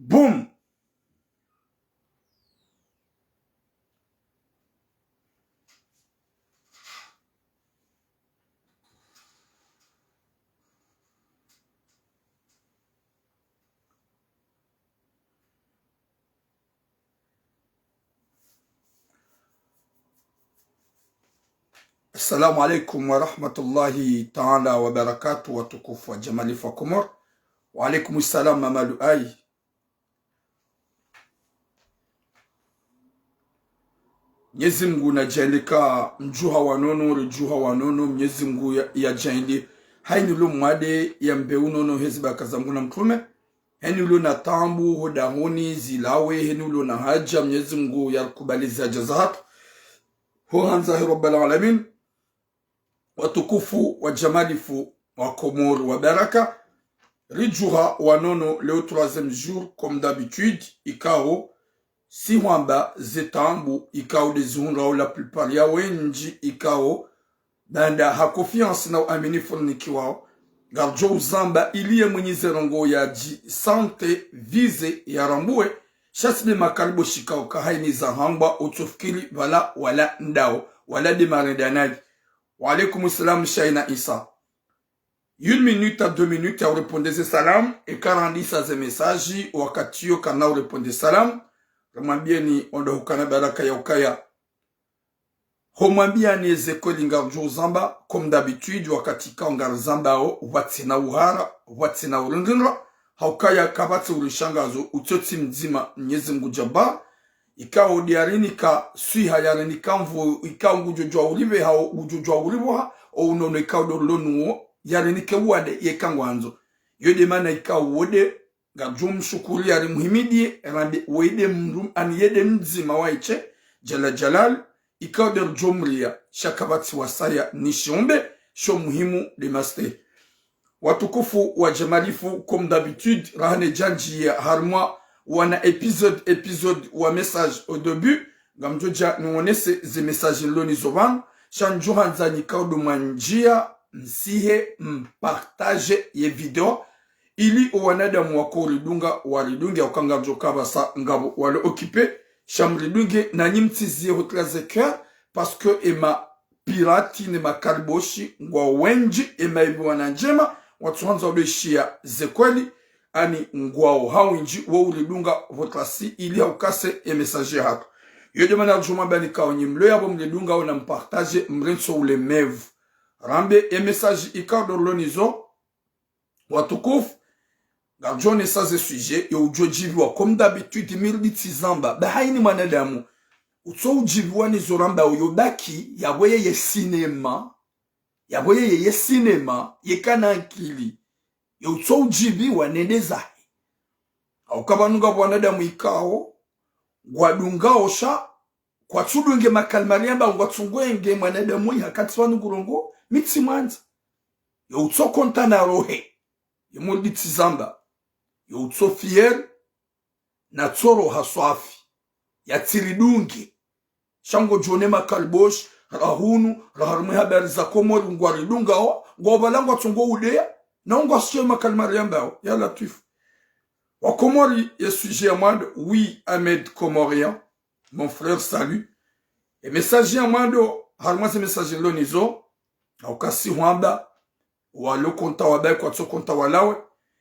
Boum. Assalamu alaikum wa rahmatullahi ta'ala wa barakatuh wa tukufu wa Jamali fa Komor. Wa alaikum salam Mamadou Aye. Mwenyezi Mungu na jailika mjuha wanono rejuha wanono Mwenyezi Mungu ya jaili hainilu mwade ya mbeunono hezba kazanguna mtume henilu na tambu hodahoni zilawe henilu na haja Mwenyezi Mungu ya kubaliza jazat ho hanzahi rabbal alamin watukufu wa jamalifu wa Komor wa baraka rijuha wanono leo 3e jour comme d'habitude ikao si wamba zetambu ikao dezunga la plupart ya wenji ikao banda ha confiance na uaminifu nikiwao garjo uzamba iliye mwenyezi rongo ya ji sante vize ya rambue shasile makalibo shikao kahaini za hamba utufikiri wala ndao wala demaredanali. Wa alaikum salam Shaina Issa. 1 minute à 2 minutes à répondre des salam et 40 à des messages wakati yo kana répondre salam. Ramwambia ni ondo hukana baraka ya ukaya. Homwambia ni Ezekiel ngarjo zamba comme d'habitude wakati ka ngar zamba o watsina uhara watsina urundinra haukaya kabati ulishangazo utoti mzima Mwenyezi Mungu jaba ikao diarini ka sui hayarani kamvu ikao ngujojwa ulive hao ngujojwa ulivoha o unono ikao dolonu yarani ke wade yekangwanzo yode mana ikao wode gajum shukuri yari muhimidi rambe wede mrum an yede mzima waiche jalal ikao der jomria shakabati wasaya nishombe sho muhimu de maste watukufu wa jamalifu comme d'habitude rahane janji ya harmwa wana épisode wa message au début gamjoja nuonese ze message loni zovan shanjo hanzani kaudo manjia msihe mpartage ye video ili wanadamu wako ridunga waridunga ukanga jokaba sa ngabo wale occupé chamridunge na nyimtizie hotlaze cœur parce que ema pirati ne makariboshi ngwa wenji ema ibwana njema watu hanza obeshia zekweli ani ngwao hawinji wo ulidunga votrasi ili haukase e messager hapo yode mana juma bani kaonyi mlo yabo mlidunga ona mpartage mrenso ule mev rambe e message ikado lonizo watukufu garjone saze sujet yo ujojibiwa comme d'habitude militizamba bahaini mwanadamu utso ujibiwa ni zoramba yobaki yaboye ye cinema yekana akili utso ujibiwa nendezahi aukabanunga bwanadamu ikao gwadungao sha kwa tudunge makalmariamba ngwatsungwenge mwanadamu hakati wanu gurongo mitsimanza utso kontana rohe yemulitizamba utso fier na tsoro haswafi ya tiridungi shango jone makalbosh rahunu raharme habari za Komor ngwaridunga o ngobalangwa tsungo udea na ngwashe makalmariamba ya latif wa Komori est sujet à moi oui Ahmed Comorien mon frère salut et messager à moi harma ce messager lonizo au kasi wanda wa lo konta wa ba kwa tso konta walawe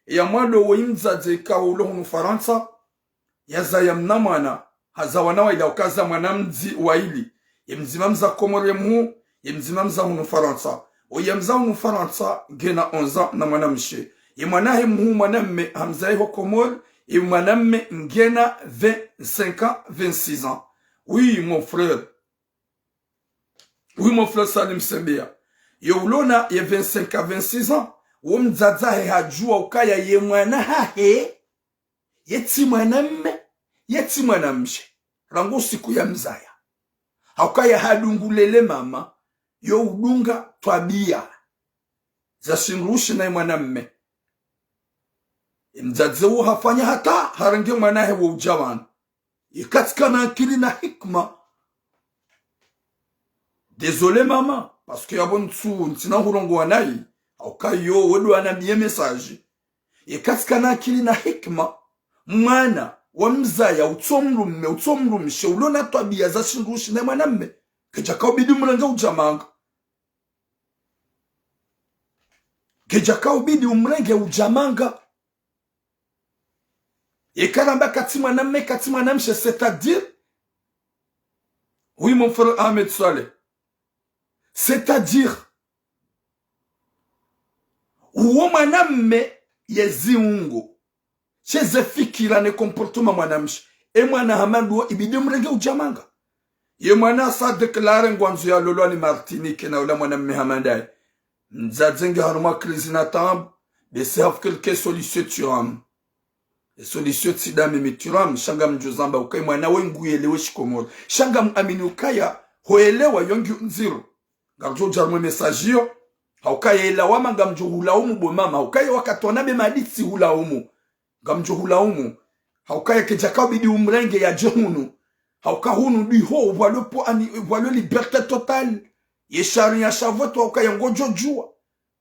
e ya mwando woimza zeka ulo hunu Faransa ya zayamna mwana hazawana wa ila ukaza mwanamzi wa ili yemzimamza Komori mu yemzimamza hunu Faransa o yemza hunu Faransa gena 11 ans na mwanamshe yemwanahe mu mwanamme hamzai ho Komor yemwanamme ngena 25 ans 26 ans. Oui mon frère Salim Sembea yolona ye 25 à 26 ans womzaza he hajua ukaya ye mwana hahe yeti mwanamshe rango siku ya mzaya haukaya hadungulele mama yo udunga twabia za shinrushi na mwanamme mzaze wo hafanya hata harange mwanahe wo ujawan ikatika na akili na hikma. Désolé maman parce que yabon tsu ntina hurongo wanai aukayo wedo anamie message ikatika na akili na hikma mwana wa mzaya utsomrumishe ulona twabia za shingushi na mwanamme keja kaubidi umrenga ujamanga keja kaubidi umrenge ujamanga yekaramba kati mwanamshe c'est-à-dire oui mon frère Ahmed Saleh c'est-à-dire uwo mwanamme yeziungo cheze fikira ne comportement mwanamshi e mwana hamandu ibidi umrenge ujamanga ye mwana sa deklare ngwanzu ya lolo ni Martinique na ula mwanamme hamandai nzadzenga haruma krizi na tamb de serve quelque solution turam e solution tidame mituram shanga mjozamba ukai mwana wengu yelewe shikomoro shanga amini ukaya hoelewa yongi nziro garjo jarmo messagio haukaya ela wama ngamjo hulaumu bomama haukaya wakatona be maditsi hulaumu ngamjo hulaumu haukaya kejaka bidi umrenge ya jehunu haukahunu diho voilo liberté totale yeshari ya shavoto haukaya ngojojua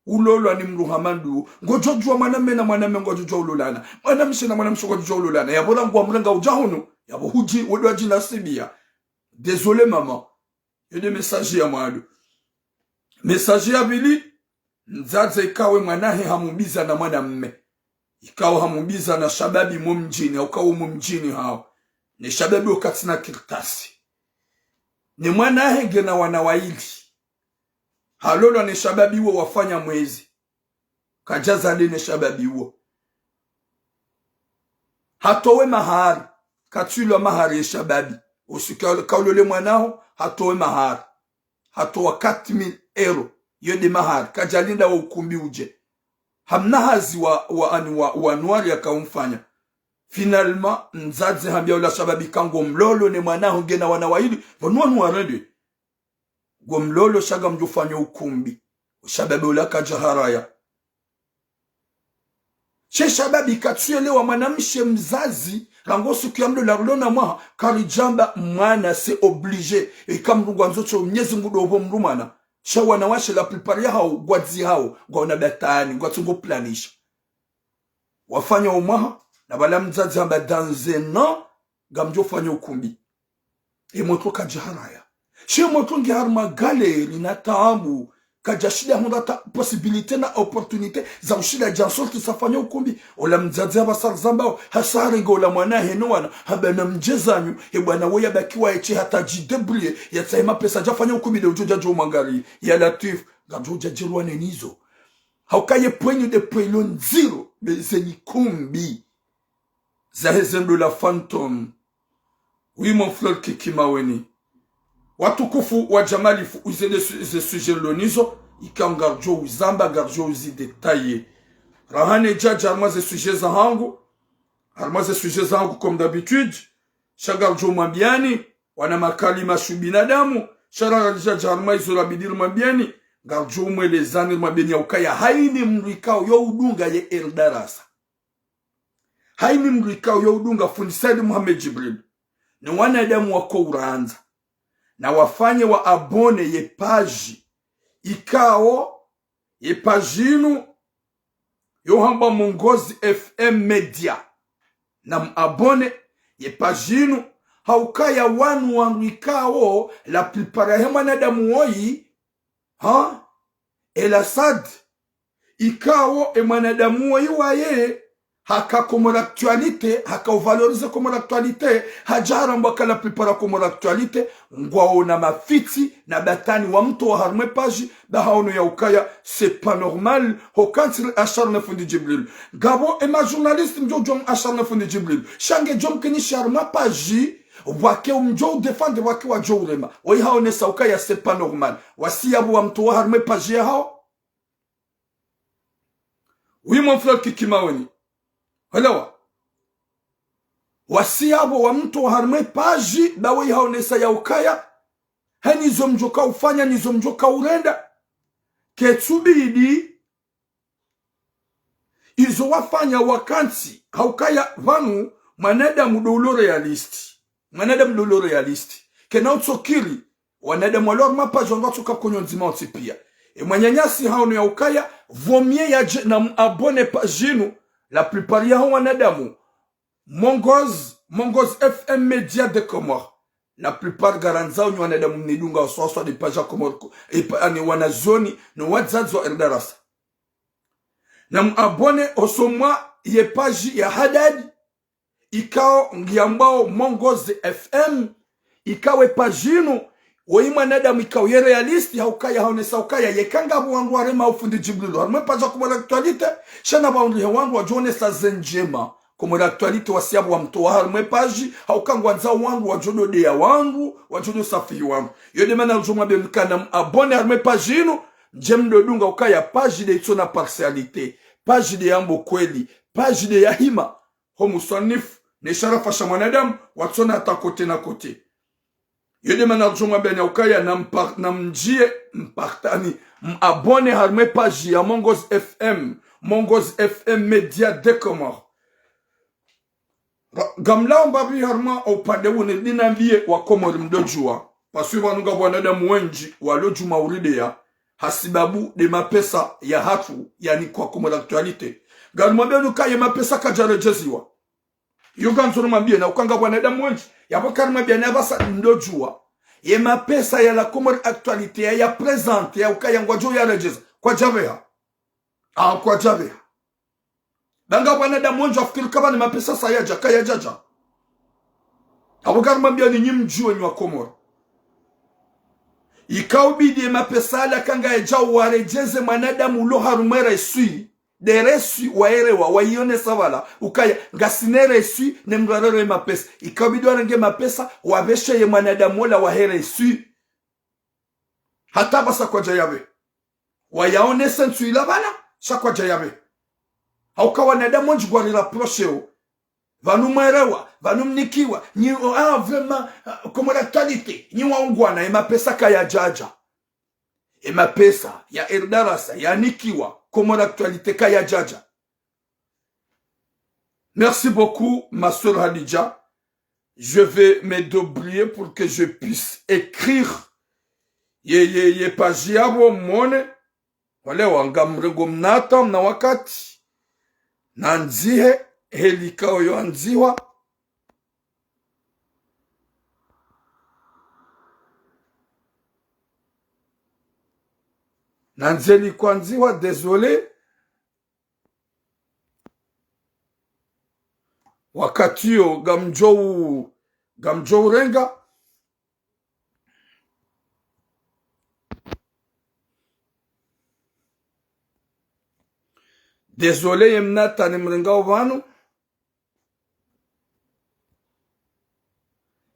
ulolo ni mruhamandu ngojojua mwaname ngojojua ulolana mwanamshe na mwanamshe ngojojua ulolana yabona ngwa mrenga ujahunu yabo huji wedwaji nasibia désolé maman yede message ya mwadu message ya bili nzaze ikawe mwanahe hamubiza na mwanamme ikawa hamubiza na shababi mumjini au kawo mumjini hao ni shababi wakati na kirtasi ni mwanahe gena wanawaili halolo ni shababi uo wafanya mwezi kajaza ni shababi uo hatowe mahari katulwa mahari ya shababi usikawlole mwanaho hatowe mahari hatowa 4000 euro yode mahari kajalinda wa ukumbi uje hamna hazi wa anuari ya kaumfanya finalement nzadze hambia ula shababi kango mlolo ne mwanaho gena wanawaili vanuanuarende gomlolo shaga mjufanya ukumbi shababi ula kajaharaya che shababi katsuelewa mwanamshe mzazi rangosu kiamdo la rulona mwaha karijamba mwana c'est obligé e kamrugwa nzocho mnyezi ngudo obo mrumana shawa na washe la prepare hao gwazi hao gwa batani gwa tungo planisha wafanya umaha na bala mzazi hamba danzena gamjo fanya ukumbi e motro kajaharaya she motro ngi harma galeri na tambu kajashida honda ta possibilité na opportunité za ushida jansorti safanya ukumbi ola mzazi haba sarzamba hasare ngola mwana henoana haba na mjezanyu e bwana weya bakiwa eche hata jidebrie ya tsaima pesa jafanya ukumbi de ujoja jo mangari ya latif gajoja jirwa nenizo haukaye pwenyu de pwelon zero bezeni kumbi za hezendo la phantom oui mon frère kikimaweni watukufu wa jamalifu uzele ze sujet lonizo ikangarjo uzamba garjo uzi detaye rahane jaja arma ze sujet za hangu comme d'habitude shagarjo mwambiani wana makali mashubinadamu shara jaja arma izola bidir mwambiani garjo mwelezani mwambiani ukaya haini mrikao yo udunga ye eldarasa haini mrikao yo udunga Said Muhammad Jibril ni wanadamu wako uraanza na wafanye wa abone ye page ikao ye paginu yohamba Mongozi FM Media na abone ye paginu haukaya wanu ikao la plupart ya mwanadamu woi Elasad ikao mwanadamu woi waye haka comme l'actualité haka valoriser comme l'actualité hajara mbaka la plupart comme l'actualité ngwao na mafiti na batani wa mtu wa harme page bahaono ya ukaya c'est pas normal hokantir acharne fundi Jibril gabo ma journaliste mjojom acharne fundi Jibril shange jom kini sharma page wake umjo defend wake wa jorema wai haone sa ukaya c'est pas normal wasiabu wa mtu wa harme page hao oui mon frère kikimaweni Halawa wasiabo wa mtu harme paji dawe haonesa ya ukaya hani zomjoka ufanya ni zomjoka urenda ketsubidi izo wafanya wakansi haukaya vanu manadamu dolo realisti kena utsokiri wanadamu walor mapaji wanatoka konyo nzima otipia mwanyanyasi haono ya ukaya vomie ya na abone pajinu la plupart ya wanadamu Mongoz FM Media de Comores. La plupart garanza ou wana da mnidunga soit des pages Comores et ani wana zoni no WhatsApp zo erdarasa. Na abonne osomwa ye page ya Hadad ikao ngiambao Mongoz FM ikawe pagino woima nada mikao ye realiste haukaya haonesa haukaya yekanga wangu warema ufundi Jibril arme paja kwa l'actualité shana baundri wangu wa jonesa zenjema comme l'actualité wasiabu wa mtoa arme paji haukangwa nza wangu wa jodo de ya wangu wa jodo safi wangu yode mana ujuma be mkana abone arme pagino jemdo dunga ukaya page de tsona partialité page de yambo kweli page de yahima homo sonif ne sharafa shamanadam watsona atakote na kote. Yode manarjuma benya ukaya na mjie mpartani abone harme page ya Mongoz FM Media de Comores. Gamla mbabi harma opande wune dinambie wa Comores mdojua. Pasuwa nuga wanada mwenji waloju mauride ya hasibabu de mapesa ya hatu yani kwa Comores actualite. Galma benu kaya mapesa kajarejeziwa. Yuga nzuru mambie na ukanga wanada mwenji yabokarma bia nabasa ndojua ye mapesa ya la Comores actualité ya présente ya ukaya ngwajo ya rejeza kwa javea kwa javea danga wanada mwenji afikiri kama ni mapesa sayaja kaya jaja abokarma bia ni nyimjue ni wa Comores ikaubidi mapesa ala kanga ya jao warejeze mwanadamu lo harumere sui de resu waerewa waione savala ukaya ngasine resu ne mrarere mapesa ikabidi warenge mapesa wabeshe ye mwanadamu la wahere resu hata basa kwa jayabe wayaone sensu ila bana shakwa jayabe hauka wanadamu njigwa li rapprocheo vanumwerewa vanumnikiwa ni vraiment comme la qualité ni waungwana mapesa kaya jaja mapesa ya erdarasa ya nikiwa comme l'actualité kaya jaja. Merci beaucoup ma soeur Hadidja. Je vais me débrouiller pour que je puisse écrire ye pajiabo mone wale wangamrego mnata na wakati nanzihe helika oyo anziwa nanzeli kwanziwa désolé wakati yo gamjou renga désolé yemnata ni mrenga ovanu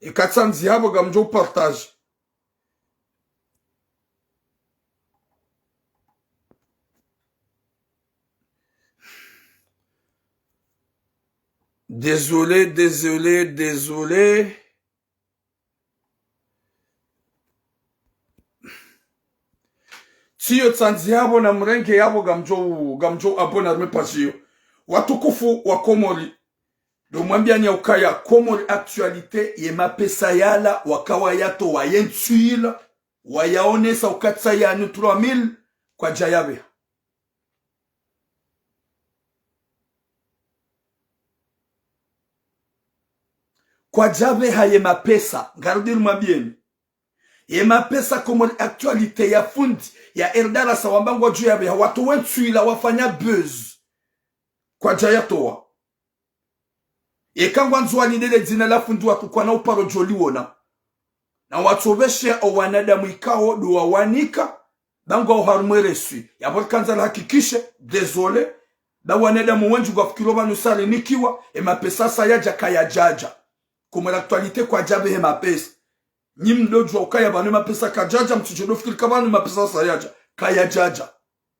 ikatsanzi habo gamjou partage. Désolé. Tiyo tsanzi yabo na mrenge yabo gamjo abona me pasio. Watukufu wa Komori. Do mwambia nya ukaya Komori actualité ye mapesa yala wakawa yato wa yentuila wayaonesa ukatsa ya 3000 kwa jayabe. Kwa jabe haye mapesa, ngarudiru mabieni. Ye mapesa Komori actualité ya fundi, ya erdara sawambangu juu ya watu wentuila wafanya buzz. Kwa jayatoa. Ye kangwa nzuwa nidele zina la fundi watu kwa na uparo joliwona. Na watu veshe o wanadamu ikao duwa wanika, bangu wa uharumere sui. Ya bori kanza la hakikishe, désolé. Da wanadamu wenju kwa fikiroba nusari nikiwa, ye mapesa sayaja kaya jaja. Comme l'actualité kwa jabe he mapesa nyim dojo ukaya banu mapesa kajaja mtujodo fikiri kabanu mapesa sayaja kaya jaja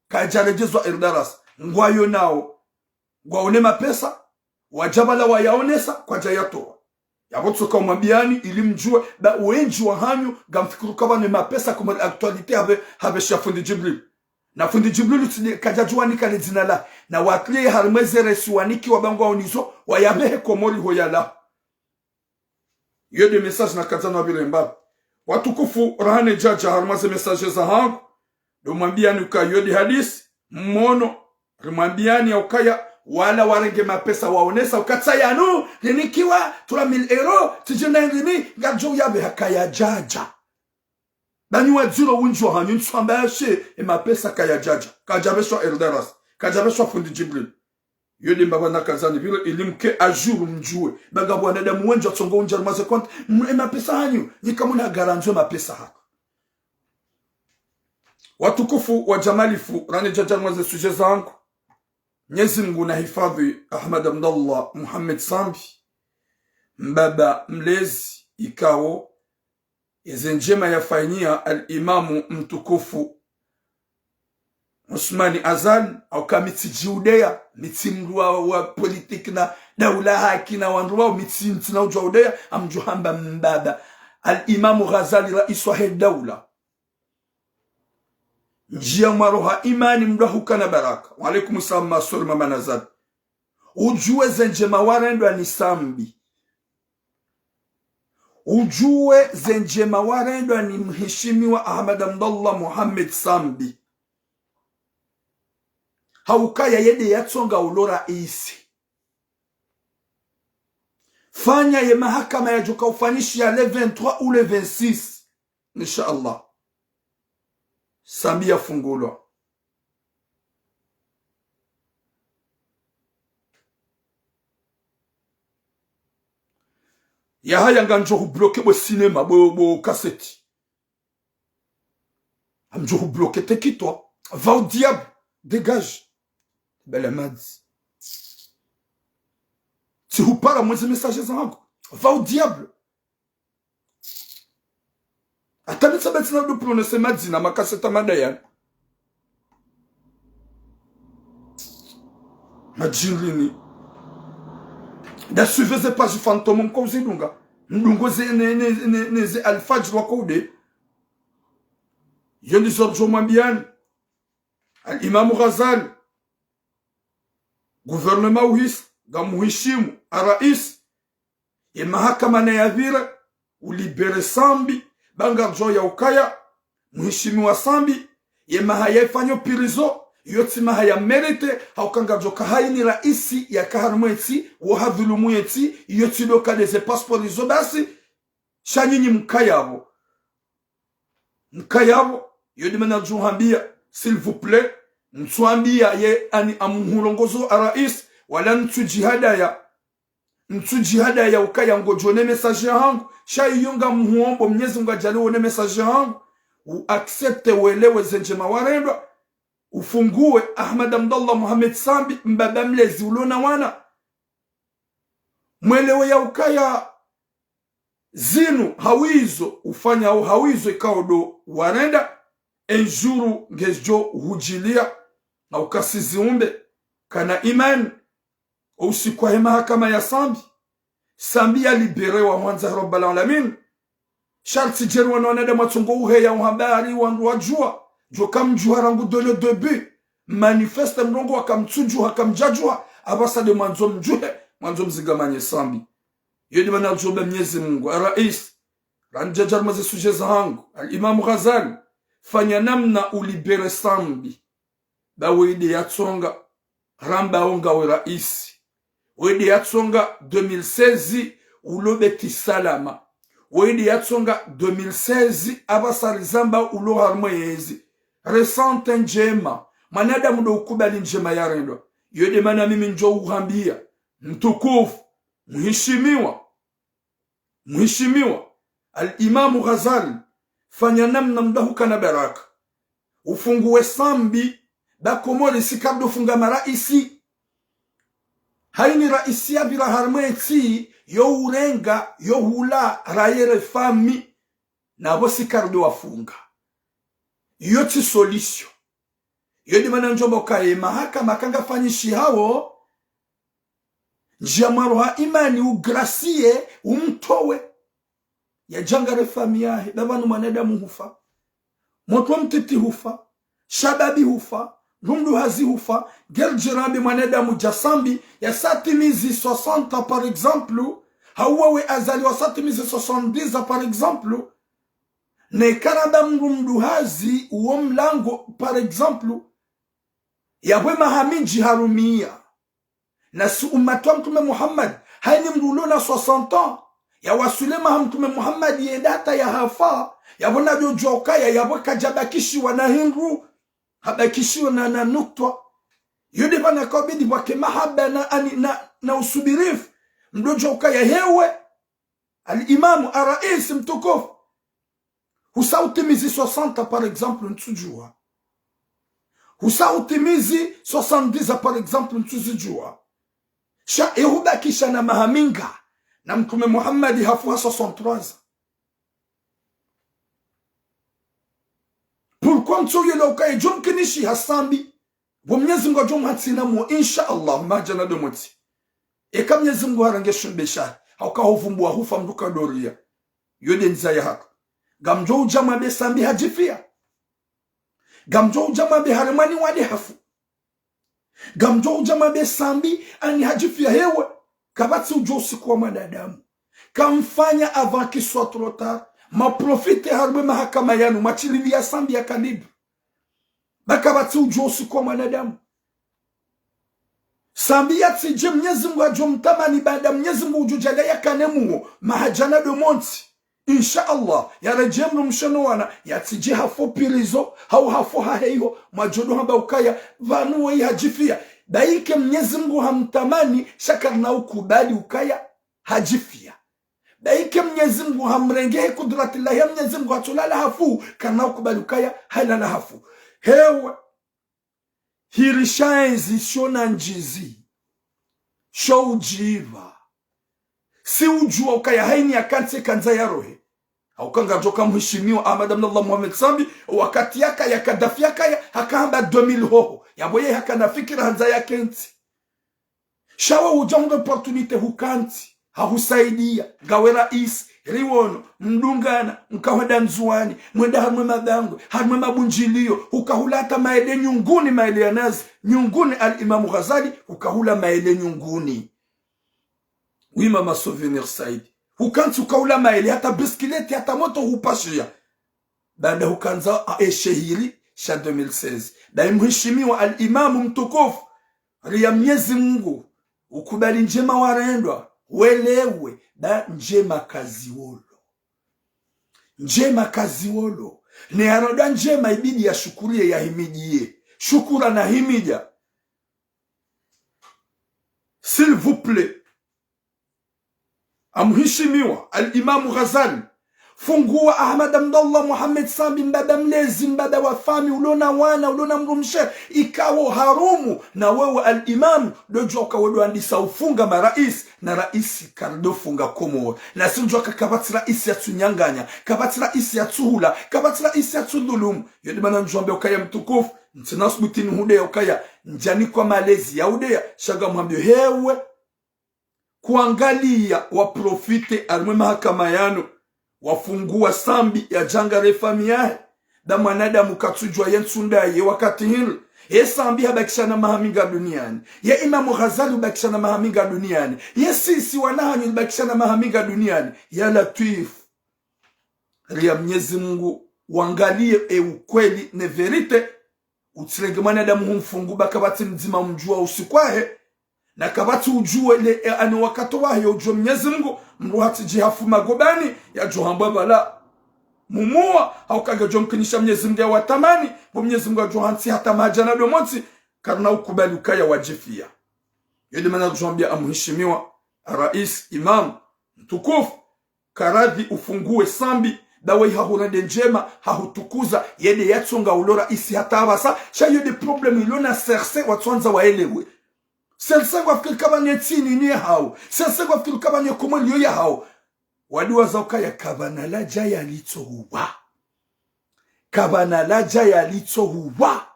kaya jarejezwa erdaras ngwayo nao gwaone mapesa wajabala wayaonesa kwa jayato yabotso kwa mabiani ili mjue ba wenji wa hanyu gamfikiru kabanu mapesa comme l'actualité habe shafundi Jibril na fundi Jibril kajajua nikale zinala na waklie harmeze resuwaniki wabangu wa unizo wayabehe Komori hoyala. Yo de message na kazana vile mbabu. Watukufu rahane jaja harmaze message za hangu. Do mwambiani ukaya yo de hadisi. Mmono. Rimwambiani ya ukaya wala warenge mapesa waonesa ukatsa yanu nikiwa 3000 euro tijina ngini ngajo yabe hakaya jaja bani wadziro unjo hanyu nsambashe mapesa kaya jaja kajabeshwa elderas kajabeshwa fundi jibril yodi mbaba nakazani vile ilimke ajuru mjue baga bwana damu wenjo tsongo unja maze konti mapesa hanyu nikamuna garanzo mapesa hako watukufu wa jamalifu rani jaja mwaze suje zangu Mwenyezi Mungu na hifadhi Ahmad Abdallah Muhammad Sambi mbaba mlezi ikao izenjema yafanyia al-imamu mtukufu Usmani Azan au kamiti jiudea mitimruwa wa politik na daula haki na wanruwa mitimti na ujaudea amjuhamba mbaba al-imamu Ghazali rais wa daula njia maroha imani mdahuka na baraka wa alaikum salam masuri mama nazad ujue zenjema warendwa ni Sambi ujue zenjema warendwa ni mheshimiwa Ahmad Abdallah Muhammad Sambi haukaya yede yatsonga ulora isi fanya ye mahakama ya joka ufanishi ya le 23 ou le 26 inshallah Sambi yafungulwa ya haya nganjo bloquer bo cinéma bo cassette amjo bloquer te qui toi va au diable dégage belle madi si vous parlez moi ces messages zangu va au diable atani sabatina de prononcer madi na makaseta madaya majirini da suivez pas du fantôme comme c'est dunga ndungo ze ne alfajr wa kode yendi sorjo mambian al imam Ghazali gouvernement uhis gamuhishimu arais e mahakama na yavira ulibere Sambi banga ya ukaya muhishimi wa Sambi ye mahaya ifanyo pirizo yoti mahaya merite haukanga joka haini raisi ya kaharmweti wahadhulumu yeti yoti loka deze passport izo basi shanyinyi mkayabo yodi mena juhambia s'il vous plaît mtuambia ye ani amuhulongozo arais wala ntu jihada ya ukaya ngojone message yangu shayiyonga muombo Mwenyezi Mungu ajali one message yangu uaccepte uelewe zenjema warendwa ufungue Ahmad Abdallah Muhammad Sambi mbaba mlezi ulona wana mwelewe ya ukaya zinu hawizo ufanya au hawizo ikaodo warenda enjuru ngejo hujilia na ukasiziumbe kana imani usikwa mahakama ya Sambi ya libere wa mwanza rabbal alamin sharti jeru wanada matungo uhe ya uhabari wajua joka mjua rangu dole debut manifeste mrongo wakamtujua kamjajua abasa de mwanzo mzigamanye Sambi yedi mana jobe Mwenyezi Mungu rais ranjajar maze suje zangu al-Imam Ghazali fanya namna ulibere Sambi bawidi yatsonga ramba onga we rais widi yatsonga 2016 ulobeti salama widi yatsonga 2016 abasali zamba ulo harmoyezi resante njema manada mudo ukubali njema yarendo yodi mana mimi njo uhambia mtukufu muheshimiwa al-Imam Ghazali fanya namna mdahuka na baraka ufungue Sambi bakomole sikabdo funga maraisi haini raisi ya vila harmweti yo urenga yo hula rayere fami na bo sikardo wafunga yoti solution yodi mana njombo kae mahakama kanga fanyishi hawo njamaroha imani ugracie umtowe ya jangare fami yahe dabanu manadamu hufa moto mtiti hufa shababi hufa Rundu hazi hufa, gerjirabi manadamu jasambi, ya satimizi 60 par exemple, hawawe azali wa satimizi 70 par exemple, ne karada mrundu hazi uo mlango par exemple, ya we mahaminji harumia, na si umatwa mtume Muhammad haini mrulo na 60 ans ya wasulema mtume Muhammad yenda hata ya hafa ya bona jojo ukaya ya boka jabakishi wana hindu habakishi na nuktwa yudi bana kabidi wake mahaba na usubirifu mdojo ukaya hewe al-imam arais mtukufu husautimizi 60 par exemple ntujua husautimizi 70 par exemple ntujua sha ehubakisha na mahaminga na mtume Muhammad hafuha 63 pourquoi mtuye lokaye jomkinishi hasambi Mwenyezi Mungu ajomhatsina mu insha Allah majana domoti eka Mwenyezi Mungu harangesho beshara haukahovumbua hufa mduka doria yode nzaya haka gamjo ujama be sambi hajifia gamjo ujama be harimani wadi hafu gamjo ujama be sambi ani hajifia hewe kabati ujosi kwa mwanadamu kamfanya avant qu'il soit trop tard ma profite harbe mahakama yanu machilivi ya sambi ya kanibu bakabati ujosi kwa mwanadamu sambi ya tije Mwenyezi Mungu ajomtamani baada Mwenyezi Mungu ujujala ya kanemu mahajana de monti insha Allah ya rejemru mshano wana ya tije hafo pilizo hau hafo haheyo majodo hamba ukaya vanu wa hajifia daike Mwenyezi Mungu hamtamani shakar na ukubali ukaya hajifia daike Mwenyezi Mungu hamrengehe kudratillahi ya Mwenyezi Mungu hatulala hafu kana ukubali ukaya halala hafu hewa hirishaenzi shona njizi shoujiva si ujua ukaya haini ya kanti kanza ya rohe haukanga joka mheshimiwa Ahmad Abdallah Muhammad Sambi wakati yaka ya Kadafi yaka ya hakamba 2000 hoho yaboye haka na fikira hanza ya kenti shawa ujamu opportunity hukanti hahusaidia gawe rais riwono mdungana mkawada nzuani mwenda hamwe madango hamwe mabunjilio ukahulata maele nyunguni maele ya nazi nyunguni al-Imam Ghazali ukahula maele nyunguni wima ma souvenir saidi hukanti ukahula maele hata biskileti hata moto hupashia baada hukanza shehiri sha 2016 dai mheshimiwa al-Imam mtukufu ria Mwenyezi Mungu ukubali njema warendwa welewe da njema kaziwolo njema kaziwolo ni aroda njema ibidi ya shukurie ya himidie shukura na himija s'il vous plaît amheshimiwa al-Imam Ghazali fungua Ahmad Abdallah Muhammad Sambi mbada mlezi mbada wafami ulona wana ulona mrumshe ikawo harumu na wewe al-Imam dojoka wewe andisa ufunga marais na rais kardo funga komo na sinjoka kabati rais ya tunyanganya kabati rais ya tuhula kabati rais ya tudhulum yodi bana njombe ukaya mtukufu ntinasbutini hude ukaya njani kwa malezi ya ude shaga mwambio hewe kuangalia wa profite almwe mahakama yanu wafungua sambi ya janga refami yae da mwanadamu katujwa yensundaye wakati hili ye sambi habakishana mahaminga duniani ye Imam Ghazali ubakishana mahaminga duniani ye sisi wanahanyu ubakishana mahaminga duniani ya Latif ria Mwenyezi Mungu wangalie ukweli ne verite utirenge mwanadamu humfungu bakabati mzima mjua usikwahe na kabati ujue le ani wakato wahe ujue Mwenyezi Mungu mruhati jihafu magobani ya johamba bala mumua haukaga jomkinisha Mwenyezi Mungu ya watamani Mwenyezi Mungu johansi hata majana domonsi karna ukubali ukaya wajifia yodi mana joambia amheshimiwa rais imam mtukufu karadhi ufungue sambi dawe hahurade njema hahutukuza yede yatsonga ulora isi hata abasa sha yode problem ilona serse watwanza waelewe Selse kwa fikiri kama netini ni hao. Selse kwa fikiri kama ni kumweli ya hao. Wadiwa zauka ya kabana jaya lito huwa. Kabana jaya lito huwa.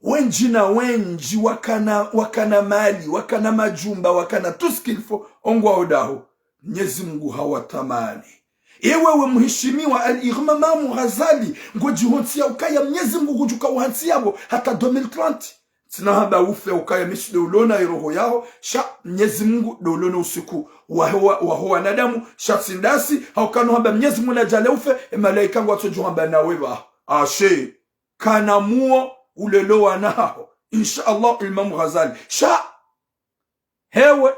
Wenji na wenji wakana mali, wakana majumba, wakana tuskilfo. Ongwa odaho. Mwenyezi Mungu hawatamani. Ewewe mheshimiwa al-Imam Ghazali. Ngoji hontia ukaya Mwenyezi Mungu kujuka uhantia bo. Hata 2030. Sina haba ufe ukaya mishi ulona iroho yao sha Mwenyezi Mungu dolona usiku wa nadamu sha sindasi haukano haba Mwenyezi Mungu na jale ufe malaika ngwa tojo haba na weba ashe kana muo ulelo wanao insha Allah Imam Ghazali sha hewe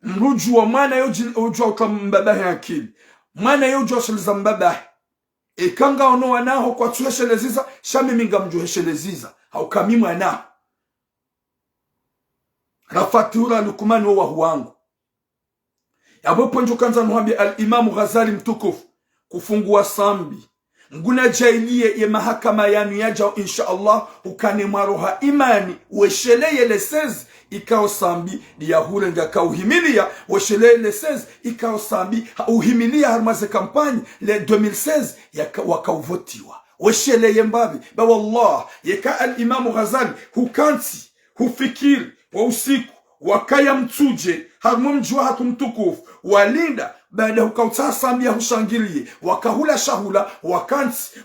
mrujua mwana yojua utambabahe akili mwana yojua shiliza mbabahe kanga ono wanaho kwa tuhesheleziza shami minga mjuhesheleziza haukami mwana rafatura lukumani wa huangu yabopo njokanza nuhambi al-Imam Ghazali mtukufu kufungua sambi nguna jailie ye mahakama yanu yaja insha Allah ukane maroha imani wesheleye lesezi ikao sambi diyahure nga kauhimilia wesheleye lesezi ikao sambi uhimilia harmaze kampani le 2016 wakauvotiwa wesheleye mbabi ba wallah yeka al-Imam Ghazali hukanti hufikiri wa usiku wakaya mtuje harmu mjua hatu mtukufu walinda baada hukauta samia hushangilie wakahula shahula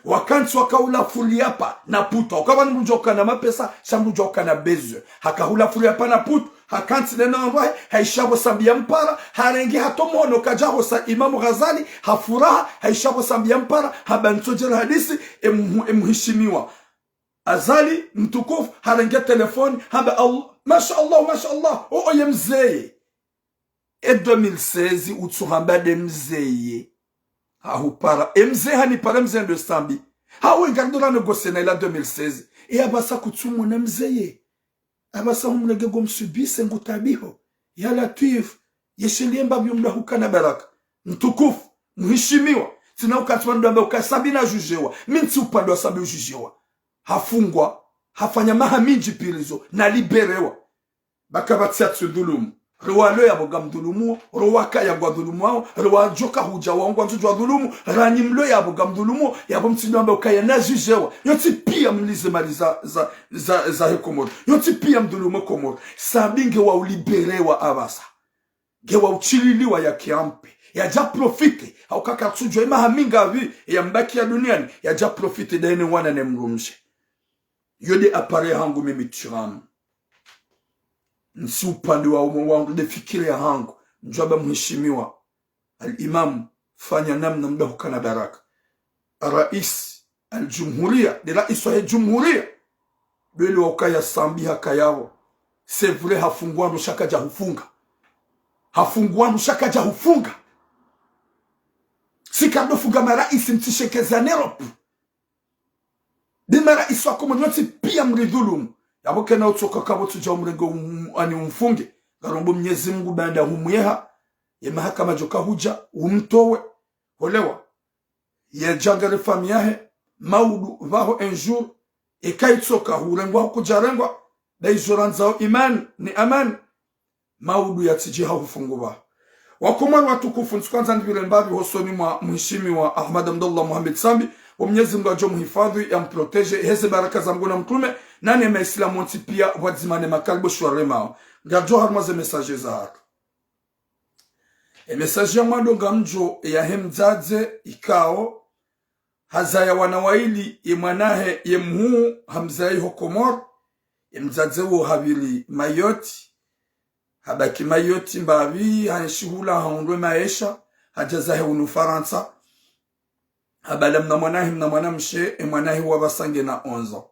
wakanti wakahula fuliapa na puto wakawa nmjoka na mapesa shamjoka na bezwe hakahula fuliapa na puto hakanti nena ambaye haishabo sambia mpara harengi hatomono kajaho sa Imam Ghazali hafuraha haishabo sambia mpara habantojela hadisi emhishimiwa Azali mtukufu harengi telefoni haba Allah mashallah oye mzeye 2016 utsuhamba de mzeye hahupara mzeye hanipara mzeye de sambi hawe ngandora negose na ila 2016 abasa kutsumu na mzeye abasa humlege gomsubise ngutabiho ya latif yeshelemba byumda hukana baraka mtukufu mheshimiwa sina ukatwanda mba ukasabi na jujewa minti upando sabi ujujewa hafungwa hafanya mahaminji pilizo na liberewa bakabatia tsudulumu Rwalo ya boga mdulumu, rwaka ya gwa dhulumu wao, rwajoka huja wangu njujwa dhulumu, ranimlo ya boga mdulumu, ya bomtindo ambe ukaya na jujewa. Yoti pia mlize mali za hekomoro. Yoti pia mdulumu komoro. Sabinge wa uliberewa abasa. Gewa uchililiwa ya kiampe. Ya ja profite. Haukaka tsujwa ima haminga vi ya mbaki ya duniani. Ya ja profite da ene wana ne mrumshe. Yode apare hangu mimi tiramu. Nsi upande wa wangu defikiri ya hangu njwaba mheshimiwa al-Imam fanya namna mda hukana baraka rais al-Jumhuria de rais wa Jumhuria bele wakaya sambi haka yao c'est vrai hafungua mshaka ja hufunga sikado funga marais mtishekeza Europe de marais wa komuniti pia mridhulumu yaboke na utoka kabo tuja umrengo ani umfunge garombo Mwenyezi Mungu baada humweha ya mahakama joka huja umtowe olewa ya jangale famiahe maudu vaho un jour ekaitsoka hurengwa kujarengwa daizoranzao iman ni aman maudu ya tiji haufunguba wakumar watukufu kwanza ndivile mbavi hosoni mwa mheshimiwa Ahmad Abdullah Muhammad Sambi wa Mwenyezi Mungu ajo mhifadhi ya mprotege heze baraka za Mungu na mtume nani maislamu onti pia wadzimane makalbo shwarema ngajo harmaze message za hatu message ya mwado ngamjo ya hemdzaze ikao hazaya wanawaili imwanahe yemhu hamzai hokomor mdzaze wo habili mayoti habaki mayoti mbavi hanshihula haundwe maisha hajazahe unu Faransa habala mna mwanamshe mwanahi wabasange na 11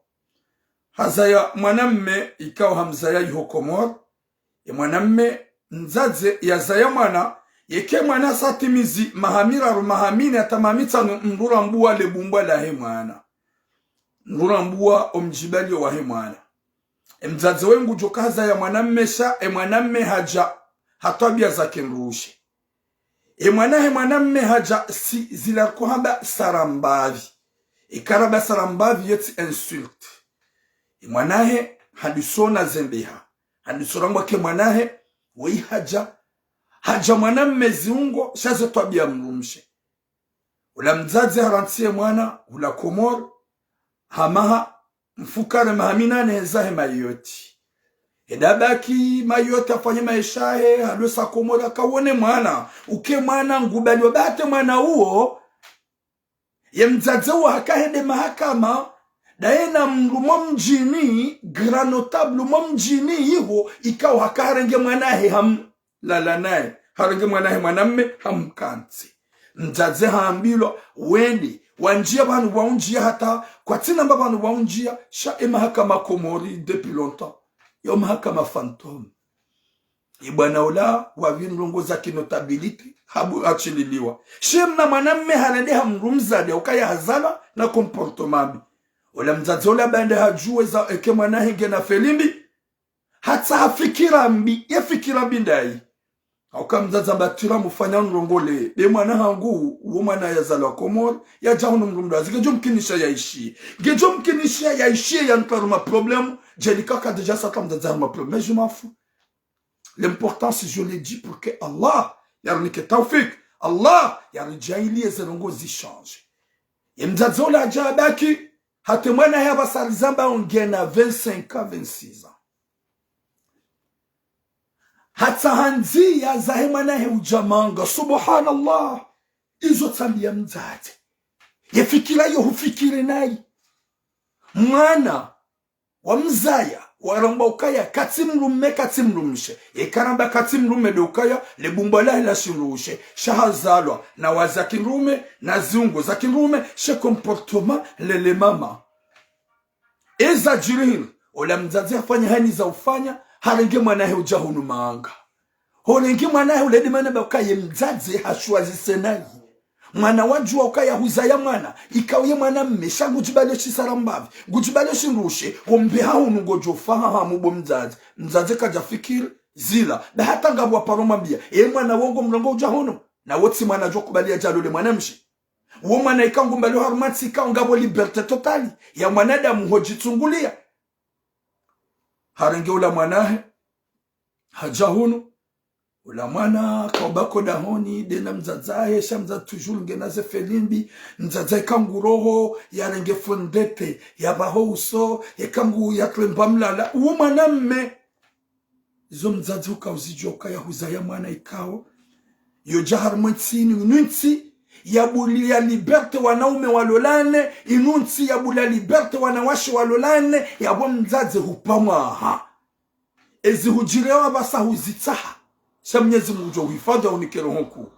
hazaya mwanamme ikao hamzaya yihokomor mwanamme nzaze yazaya mwana yeke mwana satimizi mahamini atamamita ndura mbuwa lebumbwa la he mwana ndura mbuwa omjibali wa he mwana mzaze wengu jokaza ya mwanamme sha mwanamme haja hatabia zake nrushi mwanamme haja si zila kuhamba sarambavi ikaraba sarambavi yeti insulte mwanahe hadisona zembeha hadisorangwa ke mwanahe wei haja mwanamme ziungo shazo tabia mrumshe ula mzazi harantie mwana ula komor hamaha mfukare mahaminane hezahe mayoti edabaki mayoti afanye maishahe halusa komora kawone mwana uke mwana ngubali wabate mwana uo ye mzazi uo hakahede mahakama daena mlumo mjini grand notable mjini hivo ikao hakarenge mwanahe hamlala naye harenge mwanahe mwanamme hamkanti mzazi haambilo wendi wanjia banu waunjia hata kwa tina mbabanu waunjia sha mahakama komori depuis longtemps yo mahakama fantôme ibwana ola wavinrongo za kinotability habu achililiwa shemna mwanamme halende hamrumzade ukaya hazala na komportomami ola mzazi ola bande hajue za eke mwanahe na felimbi hata hafikira mbi yafikira mbindai auka mzazi ambatira mufanya nrongole be mwana hangu uwo mwana yazala komor ya jahunu mrumdazi gejo mkinisha yaishi ya ntaruma problem jelika ka deja sata mzazi haruma problem mais je m'en fous. L'important, c'est je l'ai dit pour que Allah, yarnike tawfik, Allah, yarjaili ezerongo zichange. Mzazola ajabaki, hatemwana haba salizamba ongena 25 ans, 26 ans. Hata hanzi ya zahemana he ujamanga, subhanallah, izo tambia mzazi. Yefikira yo hufikiri nai. Mwana, wa mzaya, waramba ukaya katimrumishe ekaramba katimrume de ukaya lebumbala ila shirushe shahazalwa na wazakirume na ziungo zakirume she comportement lele mama eza jirir ola mzazi afanya hani za ufanya harenge mwanahe ujahunu maanga horenge mwanahe uledi mana bakaye mzazi hashwazi senai mwana wajua ukaya huzaya mwana ikawe mwana mmesha gujibalo shisarambavi gujibalo shirushe ombe haunu gojofaha hamubo mzazi kaja fikiri zila da hata ngabwa paroma mbia mwana wongo mlongo ujahono na wotsi mwana jo kubalia jalole mwana mshi wo mwana ikangu mbalo harmatsi ka ngabo liberte totali ya mwanadamu hojitungulia harenge ula mwanahe hajahono ula mwana kaubako dahoni dena mzazaye shamza toujours ngenaze felimbi mzazaye kanguroho yarenge fondete yabaho uso yakangu yatremba mlala uwo mwana mme izo mzazi ukauzijoka ya huzaya mwana ikao yojahar mwensini ununsi yabulia liberte wanaume walolane inunsi yabulia liberte wanawashe walolane yabo mzazi hupamwa ha ezi hujirewa basa huzitaha Mwenyezi Mungu uhifadhi unikero huku.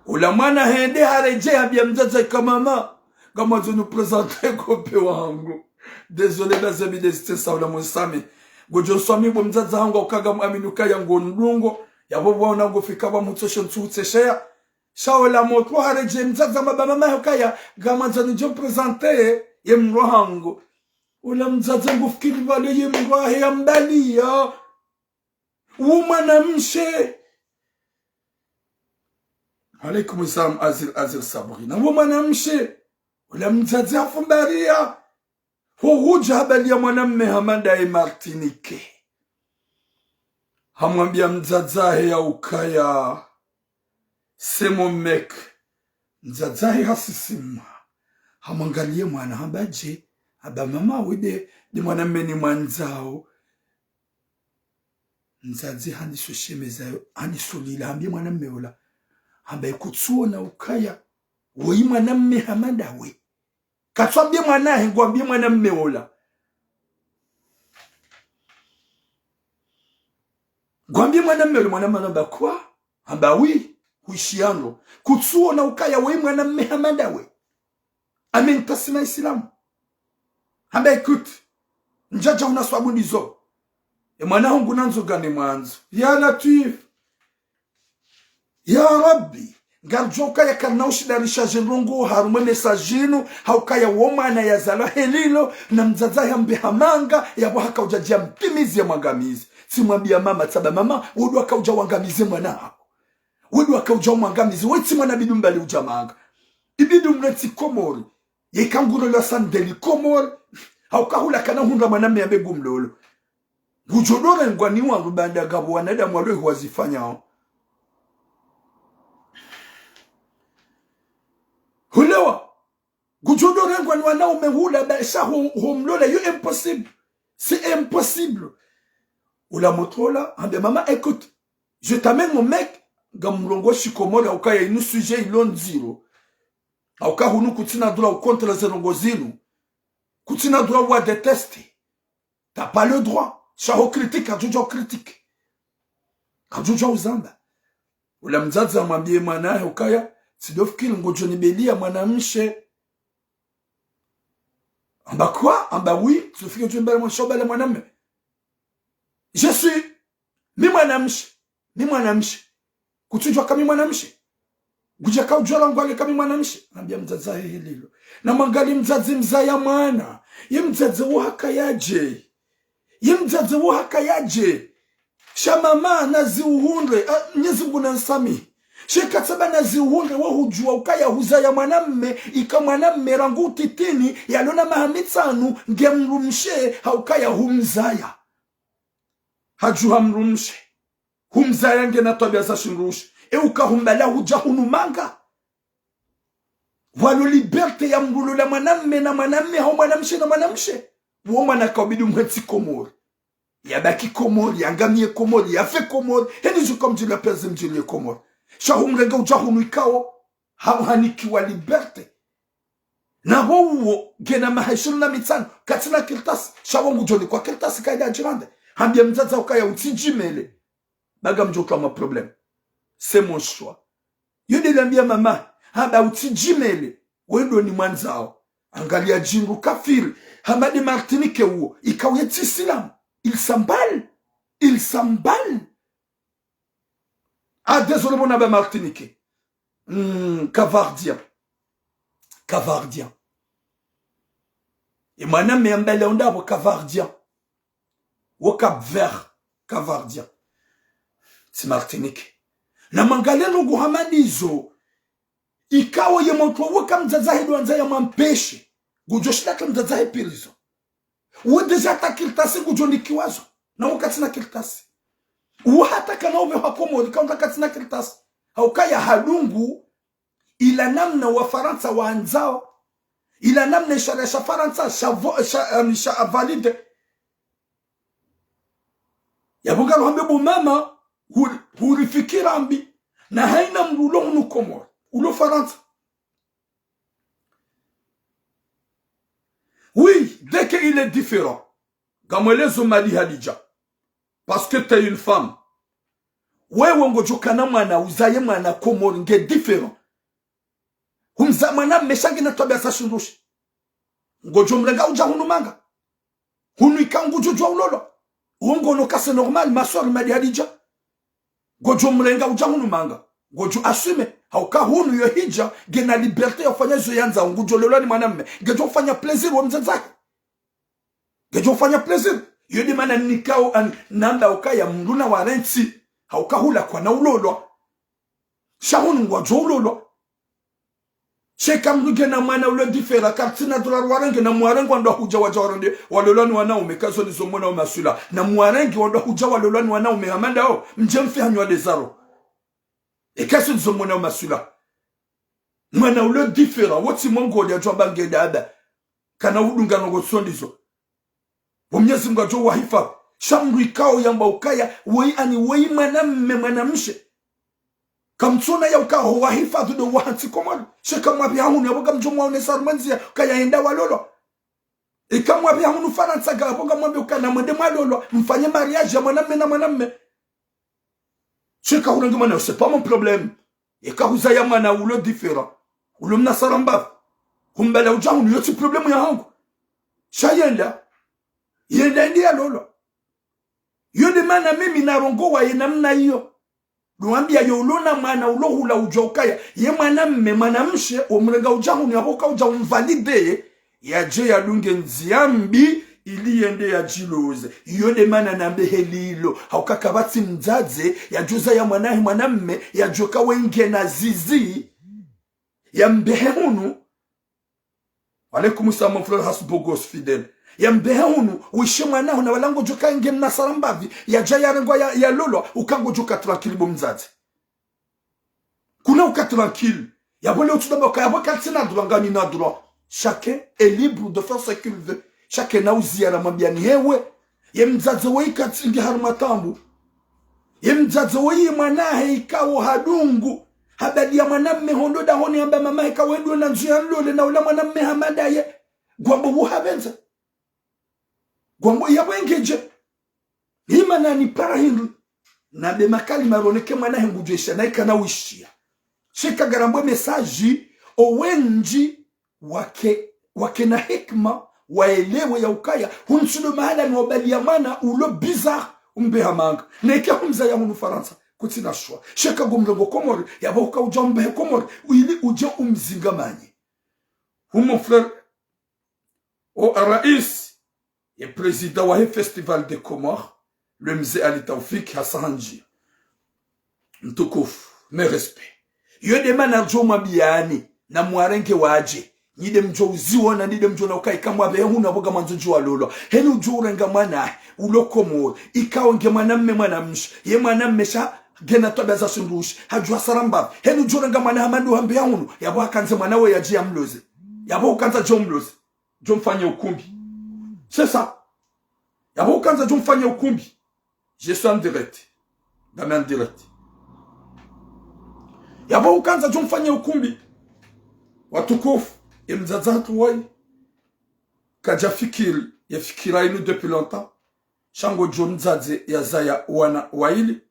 Ula mwana hende hareje habia mzazi kama mama. Kama zo nous présenter kope wangu. Désolé mes amis de ça ula monsami. Gojo swami bo mzazi wangu okaga aminuka yango ndungo. Yabo bwana ngo fika ba mutosho ntuteshea. Shaola motwa hareje mzazi mama hokaya kama zo njo présenter ye mrohango. Ula mzazi ngo fikiri vale ye mrohe ya mbalia. Umana mshe alaikum salam azir sabrina umana mshe ula mzazi afumbaria huja habali ya mwanamme hamanda Martinique hamwambia mzazahe ya ukaya semo mek mzazahe hasisima hamwangalie mwana habaje haba mama wide di mwanamme ni mwanzao mzazi handi soshemeza handi solila hambi mwana mmeola hamba ikutsuo na ukaya woi mwana mme hamanda we katwambie mwana he ngwambie mwana mmeola ngwambie mwana mmeola mwana mwana kwa hamba wi huishiango kutsuo na ukaya woi mwana mme hamanda we amen tasima islamu hamba ikut njaja unaswabu nizo mwana wangu nanzo gani mwanzo ya Latif ya Rabbi garjoka ya kanaushi darisha jenrongo harume mesajinu haukaya womana ya zala helilo na mzaza ya mbehamanga ya wahaka ujajia mpimizi ya mwangamizi simwambia mama taba mama wudu waka uja wangamizi mwana hako wudu waka uja wangamizi weti mwana bidumbali ujamanga ibidu mreti komori ya ikanguro la sandeli komori haukahula kana hundra maname ya begu mlolo Gujodore ngwani wangu banda gabu wanadamu walwe huwazifanya hulewa gujodore ngwani wanaume hula baisha humlola yo impossible c'est impossible Oula motola ande maman écoute je t'amène mon mec gamulongo shikomora ukaya inu sujet ilon zero auka hunu kutina droit contre les zero kutina droit wa détester t'as pas le droit Shaho critique, ajuja critique. Ajuja uzamba. Ula mzazi amwambie mwanae ukaya, sidofikiri ngojo nibelia mwanamshe. Amba kwa? Amba oui, sidofikiri ngojo nibelia mwanamshe mwanamme. Je suis, mi mwanamshe. mi mwanamshi kutujwa kama mwanamshi guja ka ujora ngwale kama mwanamshi nambia mzaza hililo na mangali mzazi mzaya mwana ye mzazi waka yaje ye mzazi waka yaje shamama nazi uhunde Mwenyezi Mungu nansami shekatsaba nazi uhunde wa hujua ukaya huzaya mwanamme ika mwanamme rangu titini yalona mahamitsanu ngemrumshe haukaya humzaya hajuha mrumshe humzaya ngena tabia za shingrushi ukahumbala hujahunumanga walo liberte ya mrulo la mwanamme na mwanamme hao mwanamshe na mwanamshe uo mwana kaubidi mwenzi komori yabaki komori yangamie komori yafe komori heni juka mjili ya pezi mjili ya komori shahumrenga ujahunu ikao hauhanikiwa liberte na huo gena maheshulu na mitsanu katina kiltasi shawongu joni kwa kiltasi kaida jirande hambia mzaza ukaya utijimele baga mjoka ma probleme. C'est mon choix. Yode lambia mama, haba utijimele, wendo ni mwanzao. Angalia jingu kafiri, hamadi Martinique uo, ikawye tisilam. Il s'emballe. Il s'emballe. Ah, désolé mon abbé Martinique. Cavardien. Cavardien. Et moi, me mbele onda wo Cavardien. Wo Cap Vert. Cavardien. C'est Martinique. Na mangaleno guhamanizo ikawa ye mtu waka mzazahi duanza ya mampeshi gujoshila kama mzazahi pilizo udeja takiltasi gujoni kiwazo na wakati na kiltasi hata kana uve hakomo kama wakati na kiltasi haukaya halungu ila namna wa Faransa waanzao ila namna ishara ya Faransa sha valide ya bungalo hambebu mama hurifikira ambi na haina mrulo hunu komor ulo Faransa. Oui, dès qu'il est différent, gamwelezo mali Hadija, parce que t'es une femme, wewe ngojokana mwana uzaye mwana komor nge différent. Humza mwana meshangi na tabia sa shundushi. Ngojomrenga uja hunu manga. Hunu ikangu jujwa ulolo. Uongo no kase normal, ma soeur mali Hadija. Gojo mlenga ujahunu manga. Gojo asume. Hauka hunu yo hija. Gena liberté ya ufanya zo yanza. Ngujo lolo ni mwanamme. Gejo ufanya plaisir wa mzenzake. Gejo ufanya plaisir. Yodi mana nikao nanda ukaya mluna wa renti. Hauka hula kwa na ulolo. Shahunu ngwajo ulolo. Sheka mruge na mwana ulo difera. Kartina dolar warengi na mwarengi wanda huja wajarande. Walolani wanaume kazo ni zomona umasula. Na mwarengi wanda huja walolani wanaume hamanda ho. Mjemfi hanywa dezaro. E kazo ni zomona umasula. Mwana ulo difera. Woti mongo ya jwamba ngeda ada. Kana udunga nongo sondizo. Wamnyezi mga jo wahifa. Shamru ikao yamba ukaya. Wei ani wei mwanamshe. Kamtsona ya ukaho wahifadhi do wahansi komali. Sheka mwabi hahunu ya boga mjomu waone sarmanzia. Kaya enda walolo. Ika mwabi hahunu Faransa ga boga mwabi ukana mwende mwalolo. Mfanye mariage ya mwanamme na mwanamme. Sheka hunangi mwana. C'est pas mon problème. Ika huzaya mwana ulo difera. Ulo mnasaramba. Humbala ujahunu yoti problemu ya hangu. Shayenda. Yenda indi ya lolo. Yode mana mimi narongo wa yenamna iyo. Luambia yolona mwana ulohula ujokaya ye mwanamme mwanamshe omrenga ujahuni aboka uja umvalide ya je ya lunge nziambi ili yende ya jiloze yode mana nambe helilo haukakabati mzaze ya juza ya mwanamme ya joka wenge na zizi ya mbehunu alaikum salam mon frère hasbogos fidèle ya mbehunu uishe mwanahu na walango joka nge mnasarambavi ya jaya rengwa ya lolo ukango joka tranquille bomzazi kuna uka tranquille ya bole utudaba ukayabo katina drangani na droit chacun est libre de faire ce qu'il veut chacun na uzia na mwambia ni hewe ye mzazi wei katingi harumatambu ye mzazi wei mwanahe ikawo hadungu habadi ya mwanamme hondo da honi amba mama ikawo endo na njia lole na ula mwanamme hamada ye gwambo wuhabenza gwambo ya wengeje hima na ni para hindu na be makali maroneke mwana hengujesha na ikana wishia shika garambwe mesaji owenji wake na hikma waelewe ya ukaya hunsulo mahala ni wabali ya mana ulo bizarre umbe hamanga na ikia humza ya hunu Faransa kutina shwa sheka gumrengo komori yabo uka ujombe komori ili uje umzingamanye mon frère au rais et président wa festival de Comores le mzee Ali Taufik Hassan Hanji mtukufu mes respect yode mana joma biani na mwarenge waje nide mjo uziona nide mjo na ukai kama be huna boga manzo wa lolo henu jurenga mwana ulokomor ikawo nge mwanamme mwanamshi ye mwanamme sha gena to baza sundushi hajwa saramba henu jurenga mwana hamandu hambe hunu yabo akanze mwana we yaji amloze yabo ukanza jomloze jomfanye ukumbi c'est ça yabo ukanza jomfanye ukumbi je suis en direct dans direct yabo ukanza jomfanye ukumbi watukufu imzazatu wai kaja fikiri ya fikira inu depuis longtemps shango jomzaze ya zaya wana waili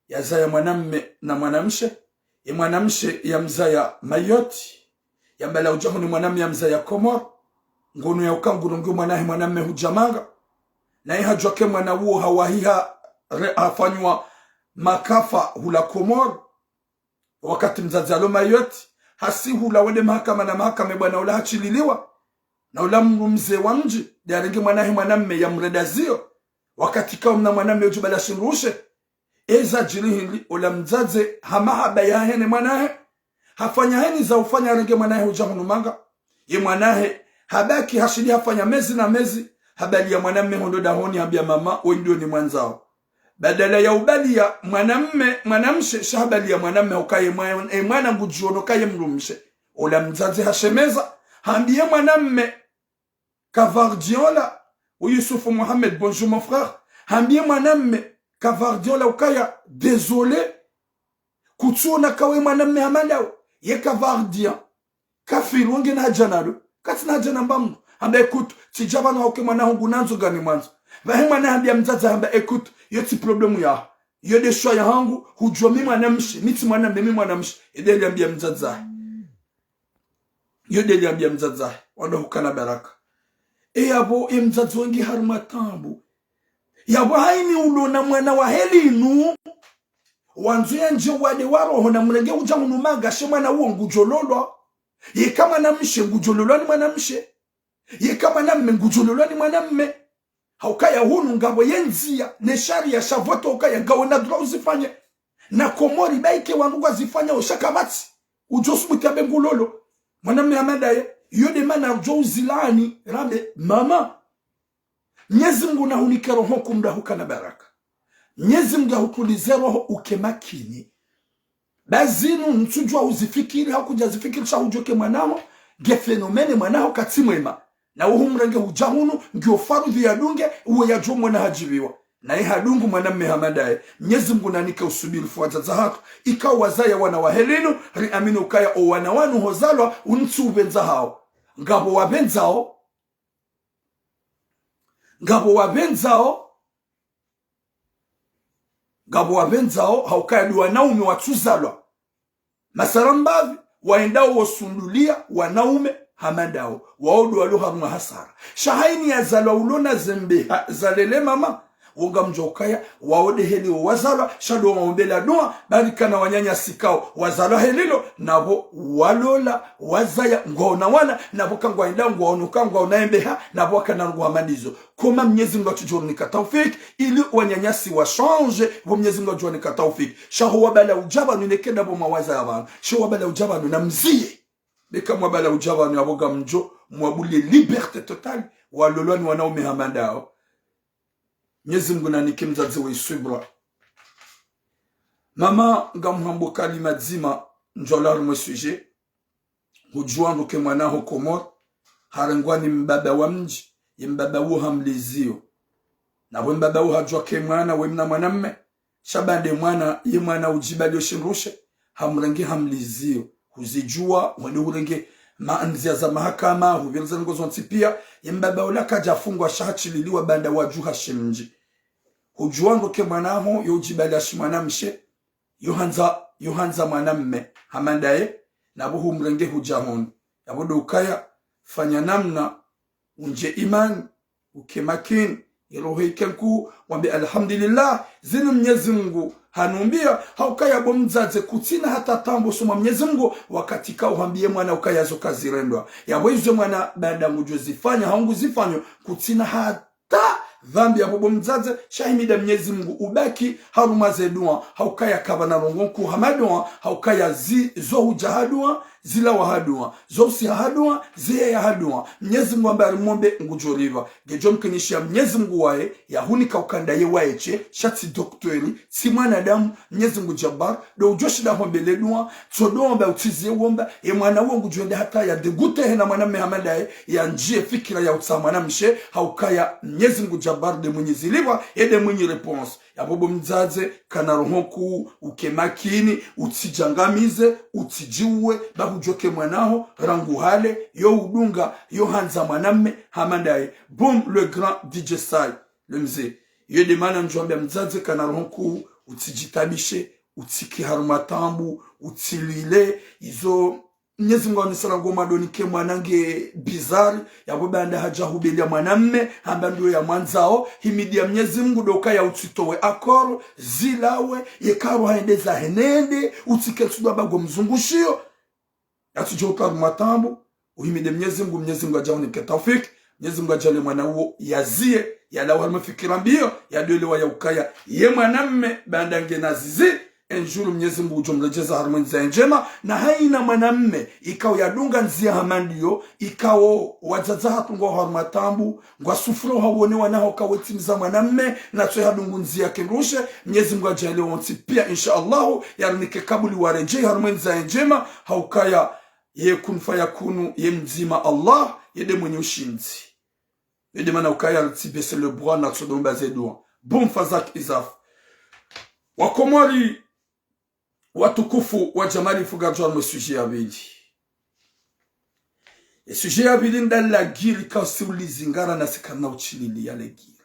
ya zaya mwanamme na mwanamshe ya mwanamshe ya mzaya mayoti ya mbala ujahu ni mwanamme ya mzaya Komor ngonu ya ukanguru ngu mwanahe mwanamme hujamanga na iha joke mwana uo hawahiha afanywa makafa hula Komor wakati mzaze alo mayoti hasi hula wende mahakama na mahakama bwana ula hachililiwa na ula mzee wa mji diaringi mwanahe mwanamme ya mredazio wakati kao mna mwanamme ujubala shirushe eza jirihili ula mzaze hamahaba ya hene mwanahe hafanya heni za ufanya renge mwanahe ujahunumanga ye mwanahe habaki hashidi hafanya mezi na mezi habali ya mwanamme hondo dahoni ambia mama wendio ni mwanzao badala ya ubali ya mwanamshe shahabali ya mwanamme ukaye mwana ngujuono kaye mrumshe ula mzazi hashemeza hambiye mwanamme Kavardiola ou Yusufu Mohamed bonjour mon frère hambiye mwanamme Kavardiola ukaya désolé kutsuna kawe mwanamme hamalao ye Kavardia kafiru ngena hajanalo katina hajana mbamu hamba écoute tijaba na hoke mwana hungu nanzo gani mwanzo vahe mwana hambia mzazi hamba écoute yoti problemu ya yode shwa ya hangu hujua mi mwanamshi miti mwanamme mi mwanamshi edeli ambia mzazi yode li ambia mzazi wanda hukana baraka yabo mzazi wengi harumatambu yabo haini ulona mwana wa helinu wanzu ya nje wade waroho na mrenge uja unumaga she mwana uo ngujololwa ye kama na mshe ngujololwa ni mwana mshe ye kama na mme ngujololwa ni mwana mme haukaya hunu ngabo yenzia neshari ya shavoto ukaya ngawo na dura uzifanye na Komori baike wangu wazifanya ushakabatsi ujosubuti ya bengulolo mwana mme amadaye yode mana ujo uzilani rambe mama Mwenyezi Mungu na hunike roho kumda hukana baraka Mwenyezi Mungu hutulize roho ukemakini bazinu nsujwa uzifikiri hakuja zifikiri sha ujoke mwanao ge fenomene mwanao katimwema na uhumrenge hujahunu ngio farudhi ya dunge uwe ya jomo na hajibiwa na iha dungu mwanamme hamadaye Mwenyezi Mungu nanike usubiri fuaza za hatu ikawa wazaya wana wa helinu ri aminu ukaya o wana wanu hozalwa unitsu ubenza hao ngabo wabenzao haukaya ni wanaume watuzalwa masarambavi waendao wasundulia wanaume hamadao waodu waluha hasara shahaini ya zalwa ulona zembe zalele mama wonga mjokaya waode heli wazalwa shado maombela doa barikana wanyanya sikao wazalwa helilo nabo walola wazaya ngona wana nabo kangwa enda ngwa unaembeha nabo kana ngwa madizo koma Mwenyezi Mungu atujonika taufik ili wanyanyasi wa change bo Mwenyezi Mungu atujonika taufik shaho wabala ujaba nunekenda bo mawaza abantu shaho wabala ujaba nunamzie beka mwabala ujaba nyaboga mjo mwabule liberté totale walolwa wanaume hamadao Mwenyezi Mungu nanike mzazi wa isubra mama ngamuhambo kalima dzima njola rumwe sujet hujua ke mwana ho Komor harangwani mbaba wa mji mbaba wo hamlizio na bo mbaba wo hajua ke mwana we mna mwanamme shabande mwana ye mwana ujibali oshirushe hamrangi hamlizio huzijua wale urenge maanzia za mahakama huvirza ngozo ntipia mbaba wala kaja fungwa shachililiwa banda wajuha shimji hujuango ke mwanaho yojibali ashimwanamshe yohanza mwanamme hamandaye nabo humrenge hujahon yabodo ukaya fanya namna unje imani ukemakini Yerohe kenku wambe alhamdulillah zinu Mwenyezi Mungu hanumbia haukaya bomzaze kutina hata tambo soma Mwenyezi Mungu wakati ka uhambie mwana ukayazo kazirendwa yawezo mwana baada ngujo zifanya haungu zifanyo kutina hata dhambi ya bobo mzaze shahimida Mwenyezi Mungu ubaki harumaze dua haukaya kabana rongonku hamadua haukaya zo hujahadua zila wahadua zo si hadua ziye ya hadua Mwenyezi Mungu ambaye alimwombe ngujoriva gejo mkinishia Mwenyezi Mungu wae yahunika ukanda ye waeche shati doktori si mwanadamu Mwenyezi Mungu Jabbar do ujoshi da hombele dua tsodo amba utizie womba ye mwana wangu juende hata ya degute hena mwana Muhammad ya njie fikira ya utsamana mshe haukaya Mwenyezi Mungu Jabbar de mwenye ziliwa ede mwenye response ya bobo mzaze kana rohoku ukemakini utijangamize utijiwe babujoke mwanaho rangu hale yo udunga yo hanza mwanamme hamandaye boom le grand DJ Sai le mzee yo demana njombe mzaze kana rohoku utijitabishe utiki harumatambu utilile izo Mwenyezi Mungu anisala ngoma donike mwanange bizari ya banda haja hubelia mwanamme hamba ndio ya mwanzao himidi ya Mwenyezi Mungu doka ya utitowe akoro zilawe yekaro haendeza henende utike tudwa bago mzungushio yatujoka matambo uhimidi Mwenyezi Mungu ajaone ketafik Mwenyezi Mungu ajale mwana huo yazie yalawa mafikira mbio yadolewa ya ukaya ye mwanamme banda ngenazizi enjuru Mwenyezi Mungu jumlejeza harmoniza njema na haina mwanamme ikao yadunga nzia hamandio ikao wazaza hatungo harmatambu ngwa sufuro hawone wanaho kawetimiza mwanamme na tsoe hadungu nzia kendushe Mwenyezi Mungu ajale wonsi pia inshallah yarnike kabuli wareje harmoniza njema haukaya ye kunfa yakunu ye mzima Allah yede mwenye ushinzi yede mana ukaya tibese le bras na tsodomba zedwa bon fazak izaf wakomori watukufu wa jamali fugajwa mu sujet ya bili. E sujet ya bili ndani la giri kausiuli zingara na sikana uchilili yale giri.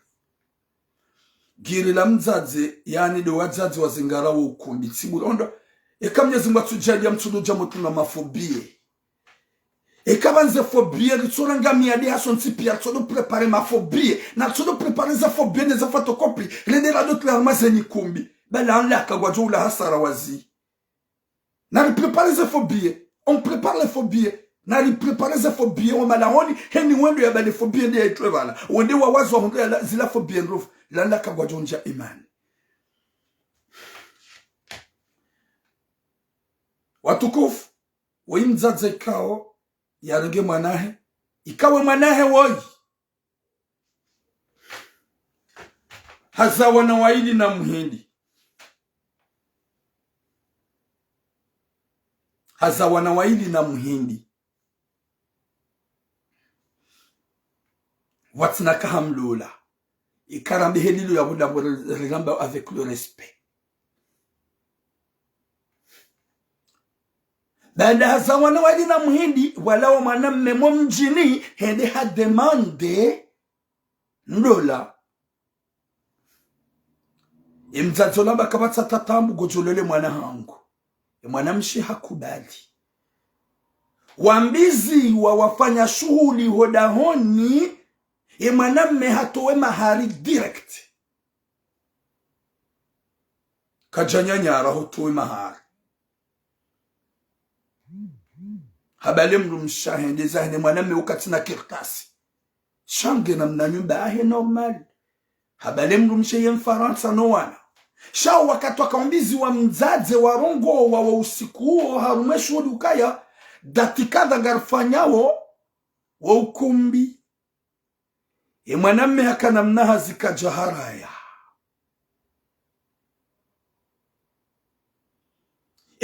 Giri la mzaze, yani do wazazi wa zingara wa ukumbi. Tibu onda, Mwenyezi Mungu atujali ya mtudu jamotu na mafobie. Banze fobie, ritsora ngami adi hasonti pia, tsodo prepare mafobie. Na tsodo prepare za fobie ne za fotokopi. Lende la dote la mazeni kumbi. Bala anla kagwajo ula hasara wazi. Nari prepare ze phobie. On prépare les phobies. Nari prepare ze phobie. On malahoni. Heni wendo ya bale phobie ndi ya itwevala. Wende wawazo wa hundu ya zila phobie nruf. Lala kagwajonja imani. Watukufu. Wa imzaze kao. Yarenge mwanahe. Ikawe mwanahe woi. Haza wanawaili na muhindi. Haza wanawaili na muhindi. Watinaka hamlola. Ikarambi helilu ya wuda rilamba avec le respect. Banda haza wanawaili na muhindi. Wala wa mwanamme mjini. Hende ha demande. Ndola. Imzazolamba kabatsa tatambu gojolele mwana hangu. Mwanamshi hakubali. Wambizi wa wafanya shughuli hodahoni mwanamme hatowe mahari direct. Kajanyanyara hotowe mahari. Habale mrumsha hende zahine mwanamme ukatina kirtasi. Shange na mnanyumba ahe normal. Habale mrumsha yen Faransa no wana. Shao wakati wakambizi wa mzaze warongo wa usiku huo harumeshu ukaya datikada garfanyawo wa ukumbi. Mwanamme hakana mnaha zikajaharaya.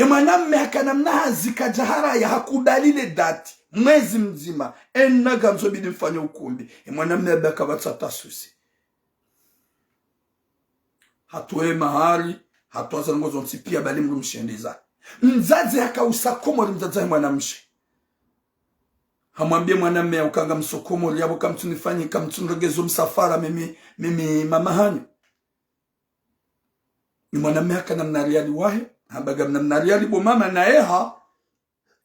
Mwanamme hakana mnaha zikajaharaya hakubalile dati. Mwezi mzima. Enaga mzobidi mfanya ukumbi. Mwanamme abaka batata susi. Hatuwe mahari, hatuwa za ngozo ntipia bali mrumshendeza. Mzaze haka usakomo mzaze mwanamshe. Hamwambie mwanamme ya ukanga msokomo liyabo kamtunifanyi kamtunregezo msafara mimi mama hanyu. Ni mwanamme haka na mnariali wahe, hambaga mnariali bo mama na eha,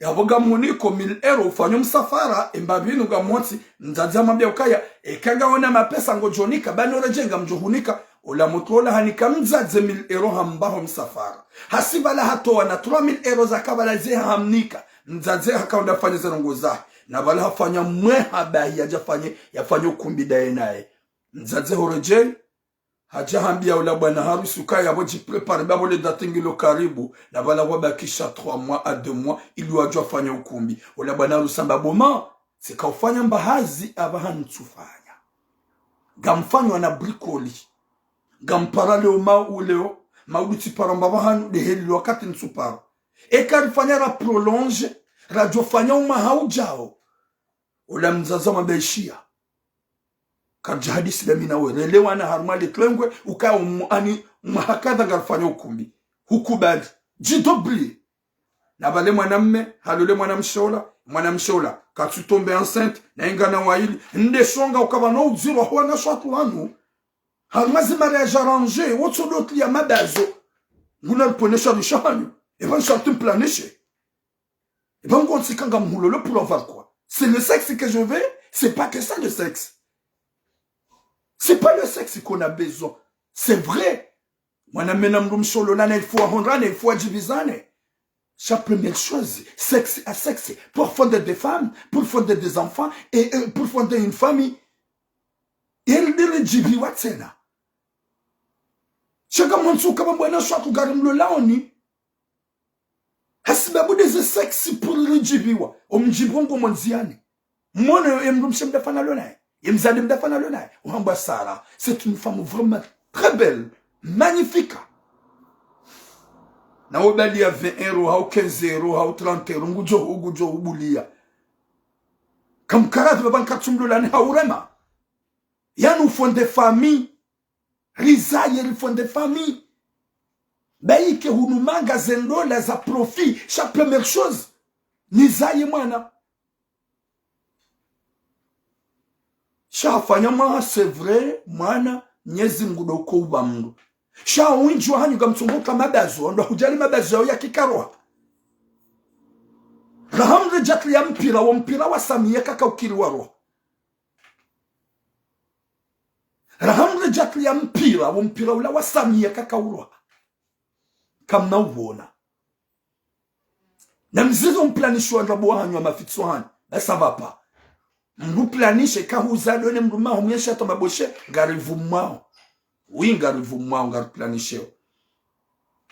yaboga muniko 1000 euro ufanyo msafara embabinu ga mwati nzaza mambia ukaya ekaga ona mapesa ngojonika bani orejenga mjohunika ola mutola hanika mzaze 1000 euro hambaho msafara hasiba la hatoa na 3000 euro zakabala zeha hamnika mzaze hakaunda fanya zerongo zahe na bala hafanya mweha bahi yafanye ukumbi dae nae mzaze horejei haja hambia ula bwana harusi ukaya waji prepare babo le datingilo karibu na bala wabakisha 3 mois à 2 mois ili wajua fanya ukumbi ula bwana harusi mbaboma sikaufanya mbahazi abahan tufanya gamfanywa na bricoli gamparale uma uleo mauduti paramba bahan de heli wakati nsupara ekarifanya ra prolonge radio fanya uma haujao ula mzaza mabeshia kabja hadisi da mina wele wana harmali klengwe uka ani mahakadha garfanya ukumbi hukubali jidobli na bale mwanamme halole mwanamshola katutombe enceinte na ingana waili nde songa ukaba no uziro ho na shatu hanu harmazi mariage arrangé woto dotli ya mabazo nguna lponesha lishanyu et ben sortum planéché et ben gonsi kanga mhulolo pour avoir quoi c'est le sexe que je veux c'est pas que ça le sexe. C'est pas le sexe qu'on a besoin. C'est vrai. Il faut diviser. Chaque première chose, sexe à sexe, pour fonder des femmes, pour fonder des enfants, et pour fonder une famille. Et il dit le jibi watsena. Chaque monde kama mwana shwa kugarim le laoni. Hasibabu des sexe pour le jibi wa. Omjibongo monziani. Mwana emrumshem defana lona. C'est une femme vraiment très belle, magnifique. Na obali ya 20 euro, ou 15 euro, ou 30 euro, ngujo ubulia. Comme karat le banka tsumlulani haurema. Ya nous font des familles. Rizaye ils font des familles. Bayi ke hunu magazendo les a profit. Chaque première chose. Nizaye mwana. Shafanya ma c'est vrai mwana nyezi ngudo ko ubamndu sha winji wa hanyuga mtsumbuka mabazo ndo hujali mabazo ya kikarwa rahamre jatli ya mpira wa samia kaka ukiriwaro rahamre jatli ya mpira ula wa samia kaka urwa kamna ubona na mzizo mplanishwa ndabo hanywa mafitso hani ça va pas. Mbu planishe kahuza done mruma humyesha to maboshe ngarivu mwao. Oui ngarivu mwao ngar planishe.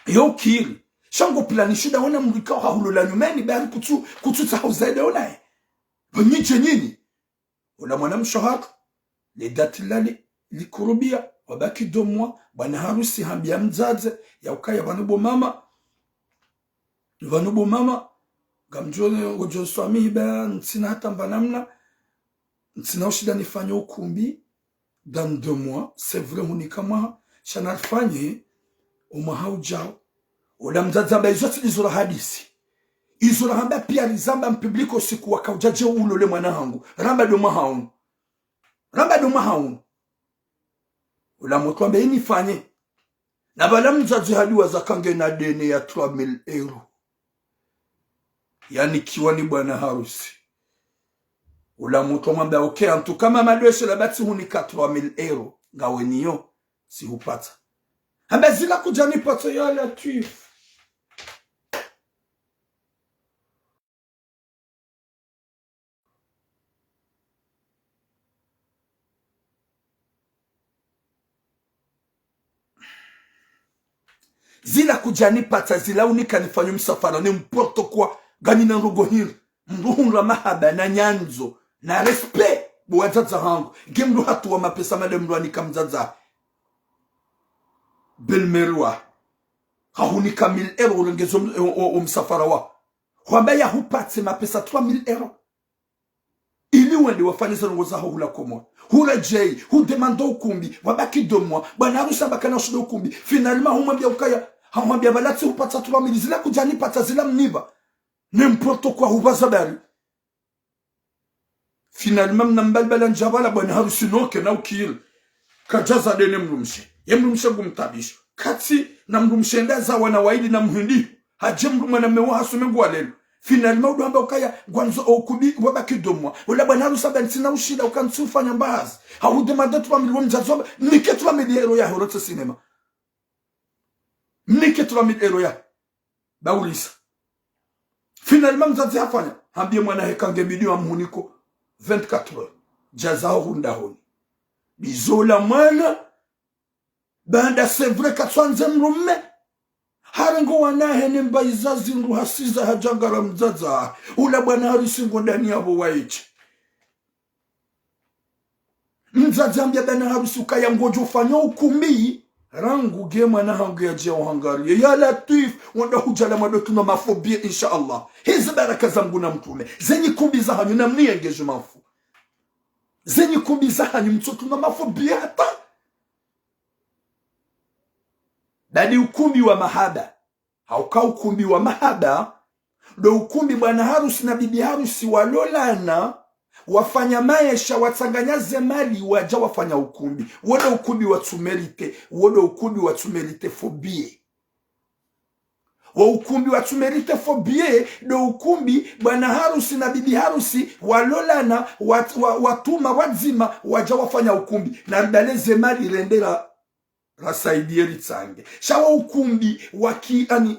Yo kiri. Shango planishe da wana mrika hahulola nyumeni bari kutu tahuza dona. Bonyiche nini? Ola mwana mshohaka. Le dati lali likurubia wabaki 2 mois bwana harusi hambia mzaze ya ukaya vanubo mama gamjone ngojo swami ba nsina hata mbanamna. Ntina ushida nifanya ukumbi dans 2 mois c'est vrai unikama shana fanye umahau jao ola mzaza ba izoti izura hadisi izura hamba pia rizamba mpubliko siku wakaujaje ulole mwana hangu ramba do mahaun ola motwambe inifanye na bala mzazi hadiwa zakange na deni ya 3000 euro yani kiwani bwana harusi. Ola muto mwambia okay antu kama madweshe la bati hunika 3000 euro ngawe niyo si hupata hamba zila kujani pato ya la tuif zila kujani pata zila unika nifanyo msafara ni mporto kwa gani na nrugo hiri mruhunra mahaba na nyanzo na respect buwazaza hangu gemdu hatu wa mapesa male mruani kamzaza belmerwa hahunika 1000 euro ulengezo msafara wa kwamba ya hupatse mapesa 3000 euro ili wende wafanye zango za hula komo hula jay hu demando ukumbi wabaki 2 mois bwana harusi bakana shudo ukumbi finalement humwambia ukaya hamwambia balati hupatsa 3000 zila kujani pata zila mniba n'importe quoi hubaza bari finalement nambalbala njabala bwana harusi noke na ukil kajaza dene mrumshe yemrumshe gumtabisho kati na mrumshe ndaza wana waidi na muhindi haje mrumana mewa hasume ngwalelo finalement udamba ukaya gwanzo okubi wabaki 2 mois wala bwana harusi ben sina ushida ukansufanya mbazi haudemanda 3 milioni mzazoba nike 3 milioni euro ya horotse sinema nike 3 milioni euro ya baulisa finalement mzazi hafanya hambie mwana hekange bidio amuniko 24 heures jazao hunda honi bizola mwana banda c'est vrai katwanze mrume harengo wanahe nemba izazi hasiza hajangara mzaza ula bwana harusi ngo ndani yabo waichi mzaza ambia bwana harusi ukaya ngojo ufanya ukumbi rangu gema na hangu ya jia uhangari ya latif wanda hujala madotuna mafobia insha Allah hizi baraka zangu na mtume zenye kumbi za hanyu na mni engagement fu zenye kumbi za hanyu mtotuna mafobia hata dadi ukumbi wa mahaba hauka ukumbi wa mahaba do ukumbi bwana harusi na bibi harusi walolana wafanya maisha watanganyaze mali waja wafanya ukumbi woda ukumbi wa tumerite fobie wa ukumbi wa tumerite fobie do ukumbi bwana harusi na bibi harusi walolana watuma wazima waja wafanya ukumbi na ndaleze mali rendera rasaidie ritsange shawa ukumbi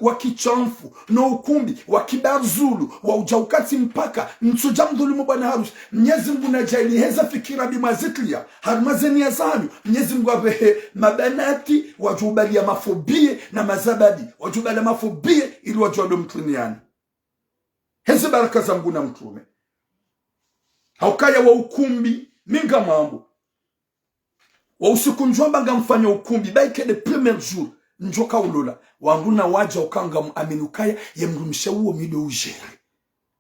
wakichamfu no ukumbi wakibarzulu wa ujaukati mpaka msuja mdhulumu bwana harusi Mwenyezi Mungu najaili heza fikira bimazitlia harmazeni ya zanyu Mwenyezi Mungu abehe mabanati wajubali ya mafobie na mazabadi wajubali ya mafobie ili wajuado mtuniani hezi baraka za Mungu na mtume haukaya wa ukumbi minga mambo wa usiku njomba nga mfanya ukumbi baike de premier jour njoka ulola wanguna waja ukanga aminukaya ye mrumsha uo mido ujeri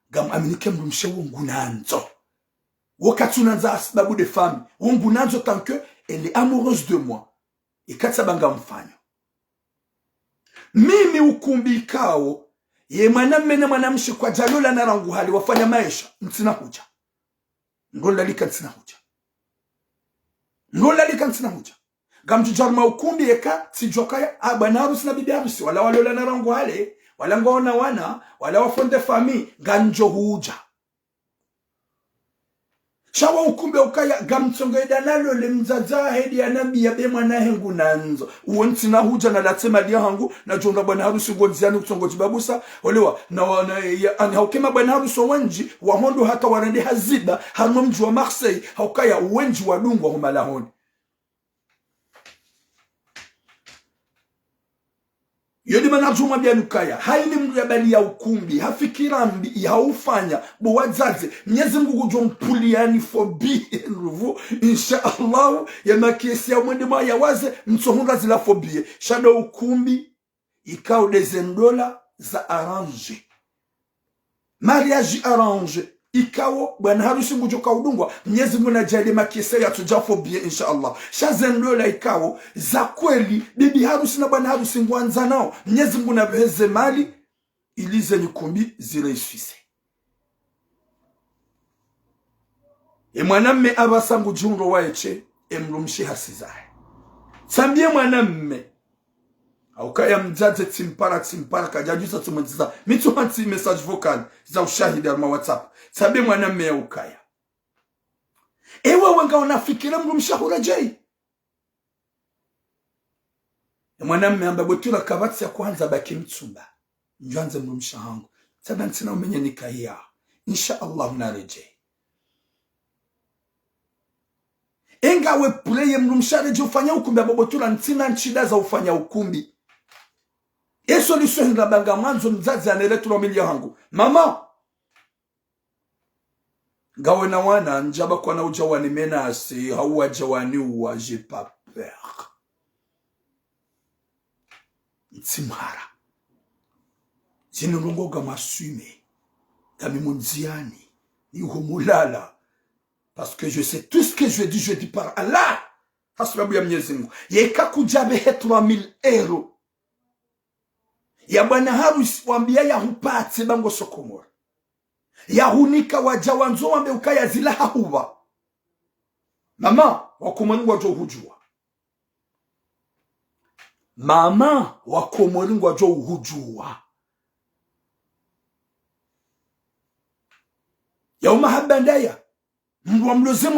gam aminike mrumsha uo ngunanzo wakati unanza asbabu de femme uo ngunanzo tant que elle est amoureuse de moi ikatsa banga mfanya mimi ukumbi kao ye mwanamme na mwanamshi kwa jalola na rangu hali wafanya maisha mtsina huja ngola lika mtsina huja ngola likansina huja gamjujarma ukumbi eka sijokaya abana harusi na bibi harusi wala walola na rangu hale wala ngona wala wafonde fami ganjo huja shawa ukumbi ukaya gamtsongeda nalo lemzaza hedi ya nabi ya bema na hengu nanzo uonti na huja na latema liya hangu na jonga bwana harusi ngonziani kutongo jibabusa olewa na haukema bwana harusi wanji wahondo hata warende haziba hano mji wa Marseille haukaya wenji wadungwa humalahoni yodi manajuma bia nukaya haili mdu ya bali ya ukumbi hafikira mbi haufanya buwazaze Mwenyezi Mungu kujompuliani fobie ruvu insha Allah ya makiesi ya mwende ya waze msohunga zila fobie shado ukumbi ikao $100 za arrange mariage arrange ikao bwana harusi ngujoka udungwa Mwenyezi Mungu najali makiesi ya tujafobie insha Allah $100 ikao za kweli bibi harusi na bwana harusi ngwanza nao Mwenyezi Mungu nabeze mali ilize nyukumbi zireiswise mwanamme abasangu junro waeche emrumshi hasizae tambie mwanamme aukaya mjaje timpara kajajusa tumanziza mitu hanti message vocal za ushahidi alma WhatsApp tambie mwanamme ya ukaya ewa wanga unafikira mrumshi hurajai mwanamme ambabotura kabati ya kwanza baki mtsumba njuanze mrumshi hangu tabantina umenye nikaya insha Allah unareje engawe pleye mrumshareje ufanya ukumbi ababotura ntina nchida za ufanya ukumbi eso liso banga mwanzo mzazi aneletu na milia hangu mama gawe na wana njaba kwa na ujawani menasi hauwa jawani uwa jipa peur ntimara zinurungo gamasume gamimunziani ni humulala parce que je sais tout ce que je dis par Allah hasbabu ya Mwenyezi Mungu yeka kujabe 3000 euro ya bwana harusi wambia ya hupate bango sokomora ya hunika wajawanzo wambe ukaya zila hahuwa mama wakomoni wajo hujua mama wakomoni wajo hujua ya umahaba ndaya mru mloze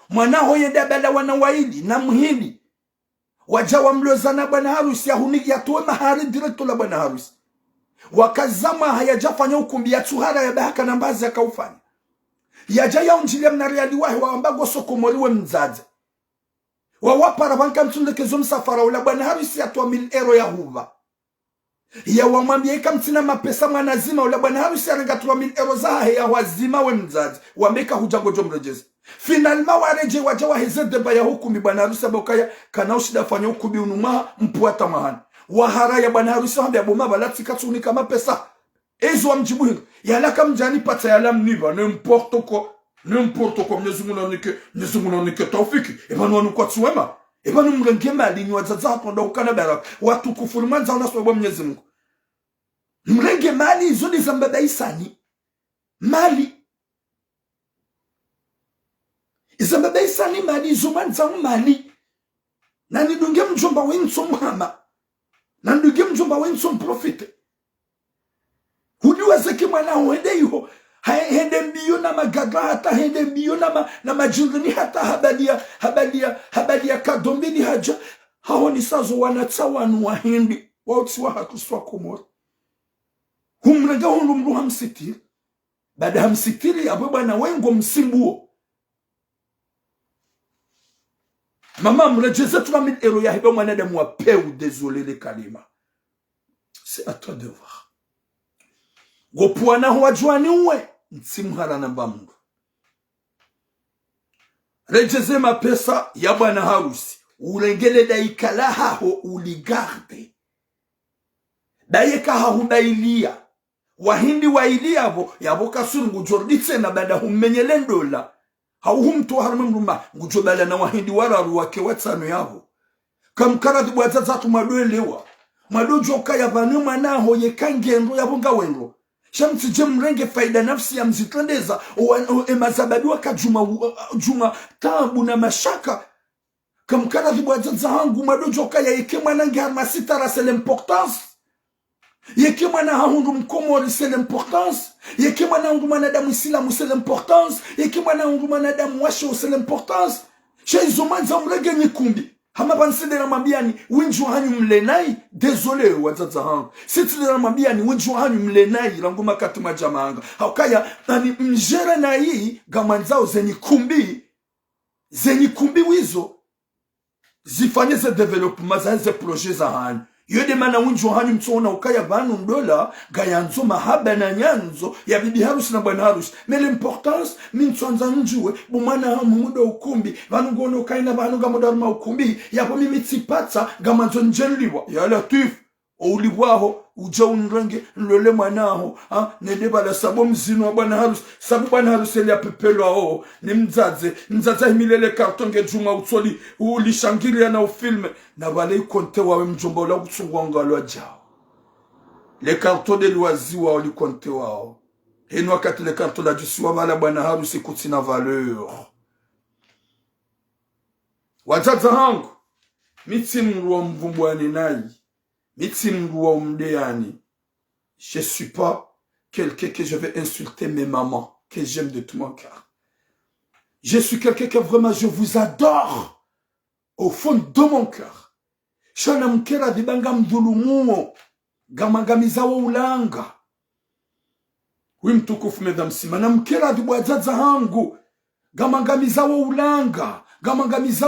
mwana hoyenda bala wana waili na mhili wajawa mlozana bwana harusi ahunigi yatoe mahari directo la bwana harusi wakazama hayajafanya ukumbi ya tuhara ya bahaka na mbazi akaufanya yaja ya unjile mnariali wahi waambago sokomoriwe mzaze wawapara banka mtundekezo msafara ula bwana harusi yatoa 1000 euro ya huva ya wamwambia ikamtina mapesa mwanazima ula bwana harusi arengatua 1000 euro za ya wazima we mzazi wameka hujangojo mrejezi finalma wareje waja waheze deba ya hukumi bwana harusi abokaya kana ushida fanya hukumi unumaha mpuata mahani wahara ya bwana harusi wambia boma balati katunika mapesa ezo wa mjibu hindu yalaka mjani pata yalam niba n'importe quoi mnyezungu nike taufiki ebanu wanu kwa tsuwema ebanu mrenge mali ni wazaza hatonda ukana baraka watu kufurimanza unasweba mnyezi mungu mrenge mali izo ni zambada isani mali izambada isani mali izo manza mali na nidunge mjomba wenso mhama na nidunge mjomba wenso mprofite hudiwa zeki mwana huende yuho hende mbio na magaga hata hende mbio na majindini hata habalia kadombini haja hao ni sazo wanatawanu wa hindi wauti wa hakuswa kumori humrega hundu mru hamsitiri baada hamsitiri ya bwana wengo msimbuo mama mrejeze 3000 euro ya hibe mwanadamu wa peu désolé les kalima c'est à toi de voir gopuana huwajuani uwe nsimhara namba mungu rejeze mapesa ya bwana harusi urengele daikala haho uligarde dayeka hahudailia wahindi wailia abo yabo kasungu jorditse na bada humenyele ndola hauhumtu harme mrumba ngujobala na wahindi wararu wake watsano yabo kamkarati bwatatu madoelewa madojoka ya vanuma naho yekangendo yabonga wenro shamsi jemrenge faida nafsi ya mzitendeza emazabadiwa juma tabu na mashaka kamkara dhibwazaza hangu madojoka ya yekemwa nange harmasitara c'est l'importance yekemwa na hangu mkomori c'est l'importance yekemwa na hangu manadamu islamu c'est l'importance yekemwa na hangu manadamu washo c'est l'importance shaizo manza mrege nyikumbi hama banside na mabiani winju hanyu mlenai désolé wazaza hangu sitide na mabiani winju hanyu mlenai ranguma katuma jamanga haukaya nani mjere na hii gamanzao zenyi kumbi wizo zifanye ze development za ze projet za hanyu yode mana winju hanyu mtuona ukaya banu ndola gayanzo mahaba na nyanzo ya bibi harusi na bwana harusi mais l'importance mintuanza njue bumana muda ukumbi banu ngono kaina banu gamoda ma ukumbi yapo mimi tsipatsa gamanzo njenliwa ya latif uliwaho uja unrenge nlole mwanaho nedeba la sabo mzino wa bwana harusi sabu bwana harusi ya pepelo ao ni mzaze himilele kartonge juma utsoli ulishangiria na ufilme na wale konte wawe mjomba ula kutsungwanga lwa jao le karton de loisiwa uli konte wao henu wakati le karton la jusiwa wala bwana harusi kutina valeur wazaza hangu miti mruwa mvumbwani nai je suis pas quelqu'un que je vais insulter mes mamans que j'aime de tout mon cœur. Je suis quelqu'un que vraiment je vous adore au fond de mon cœur. Shana mkera dibanga mdhulumu gamangamiza wa ulanga. Oui mtukufu mesdames simana mkera dibwazaza hangu gamangamiza wa ulanga. Gamangamiza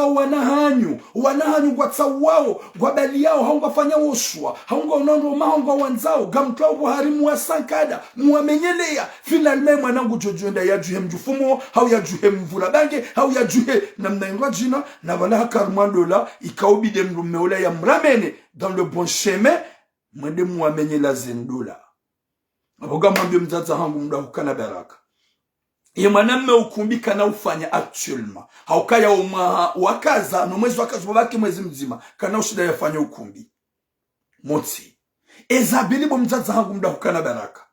wanahanyu kwa tsawao kwa bali yao haungafanya woshwa haunga unondo mahonga wanzao gamtwa buharimu wa sankada muamenyelea finalme mwanangu jojoenda ya juhe mjufumo hau ya juhe mvula bange hau ya juhe namna inrajina na wala hakarmandola ikaubide mrumeola ya mramene dans le bon chemin mwende muamenyela zendola aboga mwambie mzaza hangu mda hukana baraka ye mwanamme ukumbika na ufanya actuellement haukaya wakaza no mwezi wakaza babaki mwezi mzima kana ushida yafanya ukumbi motsi ezabili bo mzaza hangu mda hukana baraka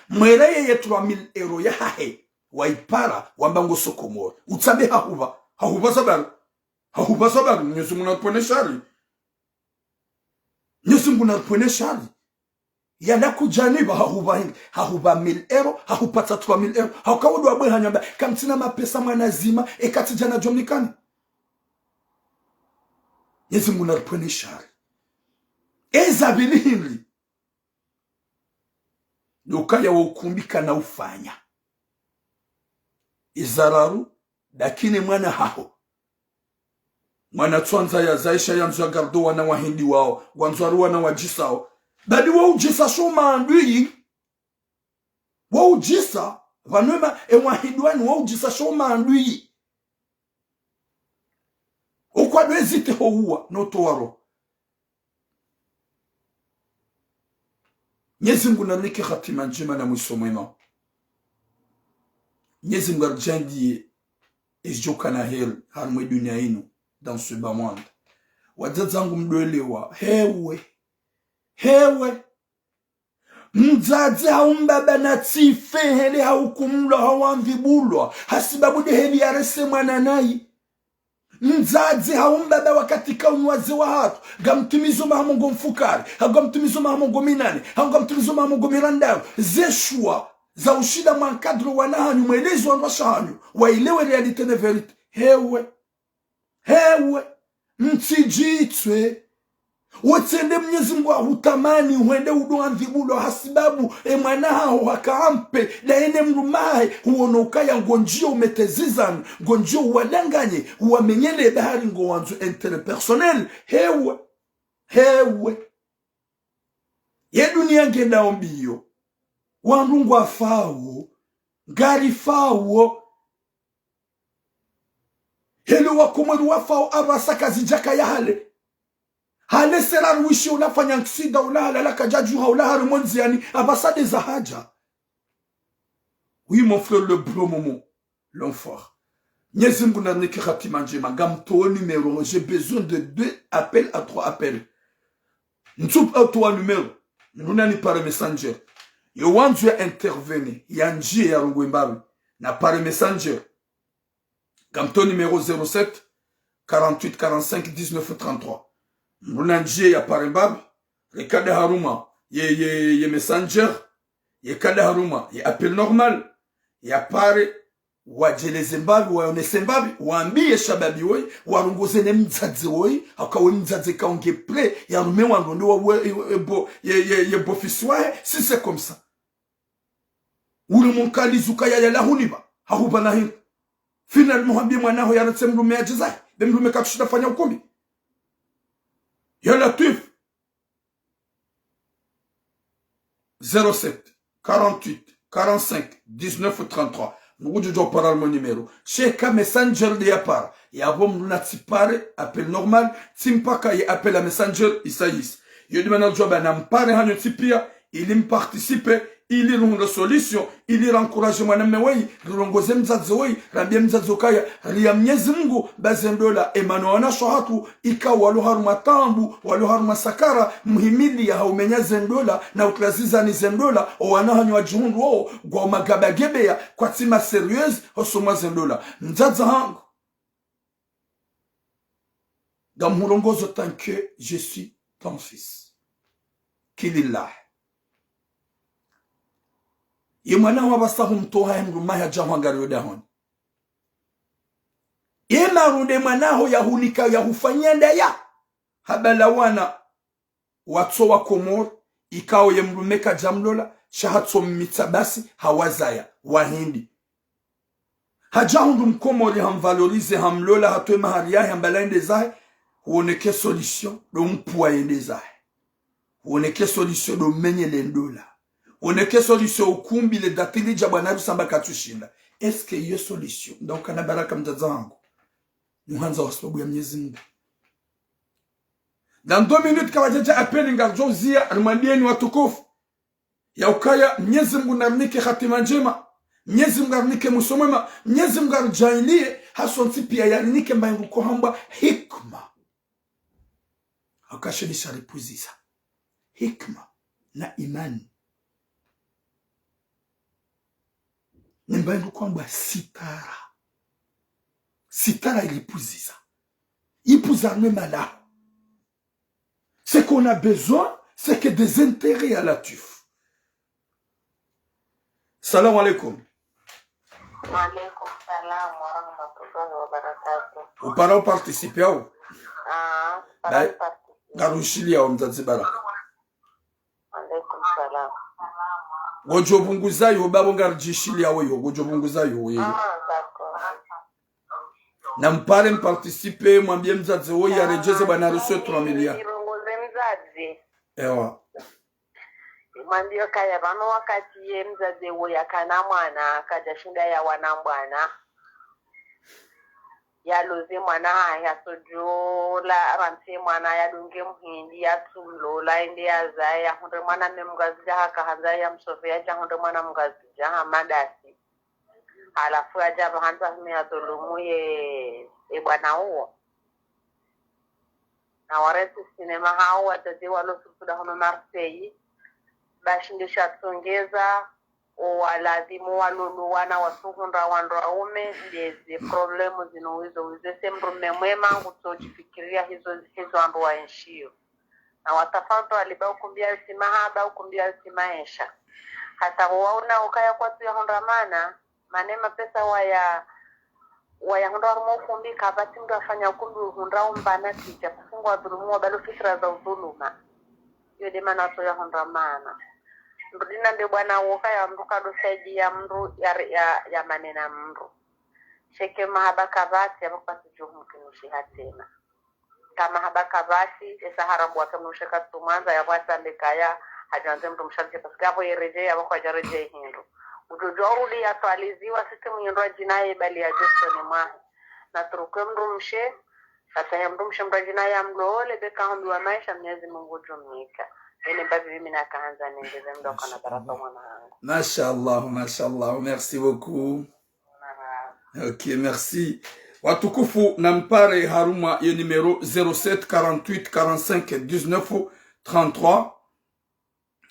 mwereye ye 3000 euro ya hahe waipara wambango sokomoro utsabe hahuba sabaru nyesu muna pone shari yana kujaniba hahuba 1000 euro hahupata 3000 euro haukawodo abwe hanyamba kamtina mapesa mwanazima ekatijana jomnikani Yesu Mungu naripwene shari ezabili hinri nukaya wa ukumbika na ufanya izararu lakini mwana haho mwana twanza ya zaisha ya mzwa gardo wana wahindi wao wanzwaru wana wajisao badi wa ujisa shoma andui wa ujisa vanwema wahindi wani wa ujisa shoma andui ukwadwe zite huwa noto waro Mwenyezi Mungu nanike khatima njema na mwisho mwema. Mwenyezi Mungu arjandie ejoka na heri harmwe dunia inu dans ce bas monde. Wadzangu mdoelewa hewe mzazi haumbaba na tife hele haukumlo hawamvibulwa hasibabu de heli yarese mwana nai mzazi haumbaba wakati kaunwazi wa hatu gamtimizo mahamongo mfukari gamtimizo mahamongo minane gamtimizo mahamongo mirandayo zeshua za ushida mankadro wanahanyu mwelezo wanwashahanyu wailewe realite ne verite hewe mtijitwe wotende Mwenyezi Mungu hutamani uende udoa mvibulo hasibabu mwana hao wakaampe daene mrumahe huonokaya ngonjio umetezizan ngonjio uwadanganye uwamenyele bahari ngowanzu interpersonel hewe ye dunia ngenda ombiyo wanungu afawo ngari fawo helo wakumweru wafao abasaka zijaka yahale hale serar wishi unafanya ksida ulahala laka jajuha ulaha rumonziani abasade za haja. Oui mon frère le bon moment l'enfort Mwenyezi Mungu nanike khatima njema gamto numéro j'ai besoin de 2 appels à 3 appels ntup au 3 numéro nunani par messenger yo wanzu ya intervenir ya njie ya rungwembabi na par messenger gamto numéro 07 48 45 19 33 Mrunanjie ya parembab, rekade haruma, ye messenger, ye kade haruma, ye appel normal, ya pare, wajele zembabi, wayone zembabi, waambie shababi woi, warungoze ne mzadze woi, hakawe mzadze kaonge pre, ya rume wangonde wa ye bofiswae, si c'est comme ça. Ule munkali zuka ya lahuniba, hahuba na hinu. Final muhambi mwanaho ya natse mrume ya jizai, bemrume katushida fanya ukumbi. Ya Latif 07 48 45 19 33 Nous devons parler mon numéro. Chez messenger de yapar. Ya bom natipare appel normal. Timpaka y appel à messenger Isaïs. Yo demande job à nampare hanyo tipia. Il me participe. Il y a une solution, il y a encouragement na mewei, rongoze mzadzoi, rambia mzadzokaya, ria Mwenyezi Mungu bazendola Emmanuel shohatu ika waluharu matambu, waluharu masakara, muhimili ya haumenya zendola na uklaziza ni zendola, o wanahanyo wa jihundu o, gwa magabagebea, kwa tima serieuse, osoma zendola. Mzadza hangu. Dans mon rongozo tant que je suis ton fils. Kilillah. Yemwana wabasahu mtoha mrumahi ya jahwangari yodahoni. Yema runde mwanaho ya hunika ya hufanyenda ya. Habala wana watso wa komor. Ikao ye mrumeka jamlola. Shahatso mitabasi hawazaya. Wahindi. Hajahundu mkomori hamvalorize hamlola hatwe mahariyahi hambalainde zahe. Huoneke solution do mpuwa yende zahe. Huoneke solution do menye lendola. Oneke solution ukumbi le datili jabwanaru samba katushinda. Eske iyo solution donc kana baraka mzaza wangu muhanza wa sababu ya Mwenyezi Mungu. Dans 2 minutes kawajaja appel ngarjo zia armandieni watukufu ya ukaya Mwenyezi Mungu narnike khatima njema, Mwenyezi Mungu narnike musomema, Mwenyezi Mungu arjailie hasonti pia yarnike mbangu ko hamba hikma akashedisha repuziza hikma na imani. Nimbaendu kwamba sitara ilipuziza ipuzarme malao. Ce qu'on a besoin c'est que des intérêts à la tuf. Salamu alaikum. Wa alaikum salam wa rahmatullahi wa barakatuh. Upara participer au? Para Garushilia wa Mzanzibara. Alaikum salam. Gojo bunguza yo babo ngarjishilia weyo gojo bunguza yo weyo. D'accord. Na mpare mparticiper mwambie mzazi wewe arejeze bana ruhusa 3 milioni. Irongoze mzazi. Ewa. Mwambie kaya bano wakati ye mzazi wewe akana mwana akaja shinda ya wanambwana. Ya loze mwana ya sojola ramse mwana ya dunge mhindi ya tulola indi ya zaya hunde mwana memgazi haka hanza ya msofia cha hunde mwana mgazi jaha madasi halafu ajabu hanza himea dhulumu ye bwana huo na waresi sinema hao watati walo sufuda hono Marseille bashindisha tsongeza walazimu walulu wana wasuhunda wandraume ndezi problemu zinuwizo wizese mrume mwema kutojifikiria hizo andu waenshio na watafanto walibao kumbia usimahaba ukumbia usimaesha hata waona ukaya kwa tuya hondamana manema pesa waya hunda warumo ukumbi kabati mdu afanya ukumbi uhunda umbana ticha kufungwa wadhulumu wa balo fikra za udhuluma yode mana tuya hondamana ndina ndio bwana woka ya mruka dosaidi ya mru ya manena mru sheke mahabaka basi abakati juhu kinushi hatena kama habaka basi esa harabu akamushaka tumanza ya wasa ndekaya hajanze mtu msharike pasikapo yereje abako ajareje hindu udojorudi atwaliziwa siku mnyondwa jinaye bali ya jesto ni mwahi na turukwe mru mshe hata mru mshe mrajina ya mlole beka hundi wa maisha Mwenyezi Mungu jumika. Mashallah, merci beaucoup. Ok, merci. Watukufu nampare haruma ye numéro 07 48 45 19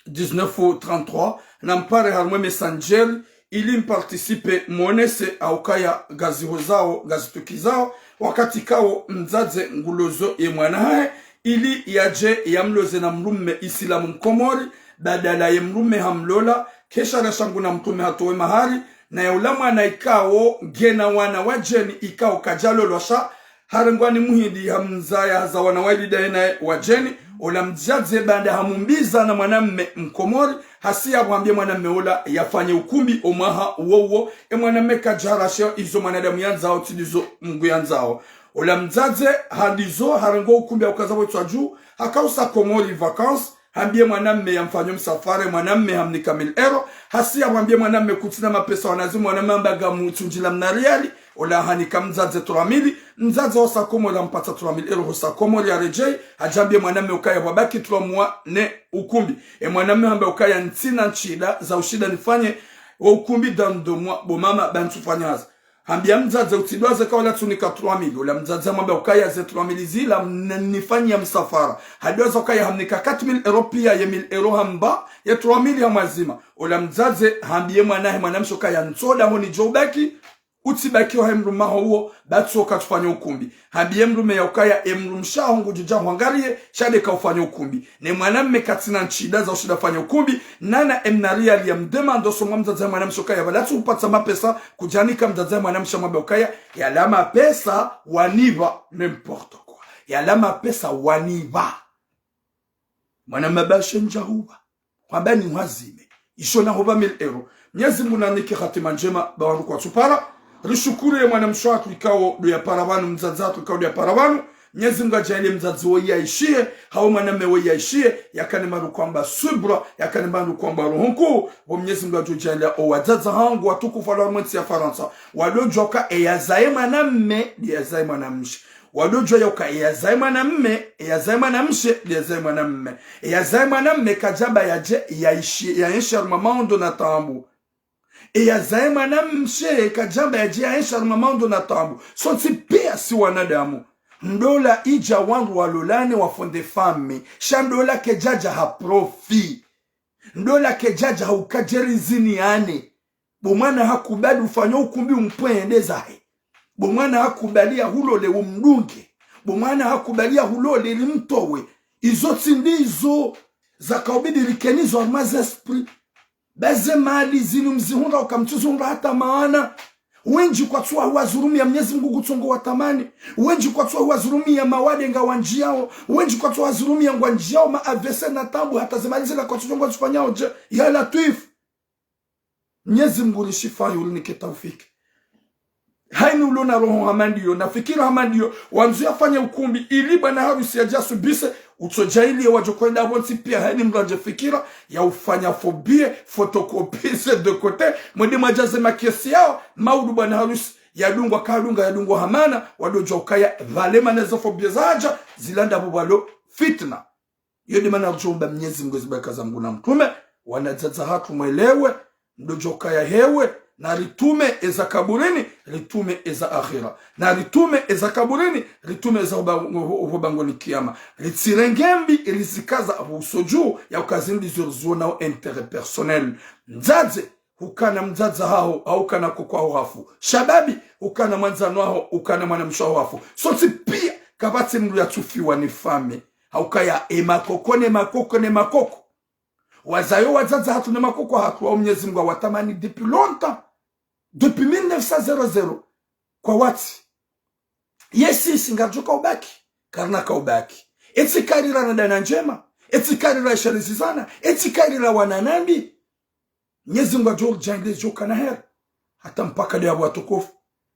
33 nampare haruma messenger ili mparticipe monese aukaya gazi hozao gazituki zao wakati kao mzaze ngulozo ye mwanae ili yaje yamloze na mrume Islamu mkomori badala ya mrume hamlola kesha rashangu na mtume hatowe mahari na ya ulama na ikao gena wana wajeni ikao kajalo losha harangwani muhidi hamzaya haza wana walida na wajeni ola mjaze banda hamumbiza na mwanamme mkomori hasi abwambie mwanamme ola yafanye ukumbi omaha uwowo mwanamme kajarasha izo mwanadamu yanzao tilizo mungu yanzao ola mzaze hadizo harango ukumbi ukazabo twaju hakausa komori vacances hambie mwanamme yamfanyo msafari mwanamme hamni kamil ero hasi abwambie mwanamme kutina mapesa wanazimu mwanamme ambaga mutujila mnariali ola hanika mzaze 3000 mzaze osa komo mpata 3000 ero osa komori ya rejei hajambie mwanamme ukaya wabaki 3 mois ne ukumbi mwanamme hamba ukaya ntina nchida za ushida nifanye wa ukumbi dans 2 mois bo mama bantu fanyaza hambia mzaze utidwaze kawala tunika 3000 ola mzaze mwamba ukaya ze 3000 zila nifanya msafara hadwaza ukaya hamnika 4000 euro pia ya 1000 euro hamba ya 3000 ya mazima ola mzaze hambie mwanahe mwanamshoka ya nsoda honi jobaki utibaki wa emru maho huo batsoka tufanya ukumbi hambie mrume ya ukaya emrumshaho ngujuja hwangarie shade ka ufanya ukumbi ne mwanamme katina nchida za ushida fanya ukumbi nana emnaria liya mdemando so mzaze mwanamshoka ya balatu upata mapesa kujanika mzaze mwanamsha mwabe ukaya ya lama pesa waniva n'importe quoi ya lama pesa waniva mwanamme bashe njahuba kwamba ni wazime ishona hoba 1000 euro Mwenyezi Mungu nanike hatima njema bawandu kwa tupara rishukuru ya mwanamsho watu ikao do ya paravanu mzazatu ikao do ya paravanu Mwenyezi Mungu ajalie mzazi wao yaishie hao mwanamume wao yaishie yakane maru kwamba subra yakane maru kwamba rohonko wa Mwenyezi Mungu ajalie owazaza hangu watukufu wa mwenzi ya Faransa wadojoka eyazae mwanamume yazae mwanamshi wadojo yoka eyazae mwanamume eyazae mwanamshe yazae mwanamume eyazae mwanamume kajaba yaje yaishie yaisha mamando na tambu eyazae mwanamshe kajaba yaje yaisha mamando na tambu sonti pia si wanadamu ndola ija wangu walolane wafonde fami shandola kejaja haprofi ndola kejaja haukajerizini ane bomwana hakubali ufanya ukumbi umpwendezahe bomwana hakubalia hulole umdunge bomwana hakubalia hulole limtowe izoti ndizo za kaubidi likenizo armaze esprit baze mali zinu mzihunda ukamtuzunda hata maana. Wenji kwa tuwa huwazurumi ya Mwenyezi Mungu kutungo watamani. Wenji kwa tuwa huwazurumi ya mawade nga wanjiao. Wenji kwa tuwa huwazurumi ya wanjiao maavese na tambu hata zemalize na kwa tuwa tufanyao je. Ya Latif. Mwenyezi Mungu rishifayo ulinike taufiki. Haini ulona roho hamandiyo. Na fikira hamandiyo. Wanzu fanya ukumbi ili bwana harusi ya jasu bise. Utojaili ya wajokwenda wansi pia haini mranje fikira. Ya ufanya fobie. Fotokopise de kote. Mwede majaze makiesi yao. Maudu bwana harusi. Yadungwa kadunga yadungwa hamana. Wadoja ukaya valema nezo fobie zaja. Zilanda bubalo fitna. Yodi mana rujumba Mwenyezi Mungu zibaka za Mungu na mtume. Wanajaza hatu mwelewe. Mdoja ukaya hewe. Na ritume eza kaburini, ritume eza akhira. Na ritume eza kaburini, ritume eza ubangoni kiyama. Ritirengembi ilizikaza usoju ya ukazindi zurzuo nao intérêt personnel. Mzaze, hukana mzaza hao, haukana kukwa hafu. Shababi, hukana mwanzano hao, hukana mwanamsho hafu. Soti pia, kabati mlu ya tufiwa ni fame. Haukaya emakoko ne makoko ne makoko. Wazayo wazaza hatu ne makoko hatu wa Mwenyezi Mungu watamani depuis longtemps. Depuis 1900 kwa wati yesi singajoka ubaki karna ka ubaki eti karira na dana njema eti karira shalizizana eti karira wananambi Mwenyezi Mungu ajol jande joka na her hata mpaka dia watukufu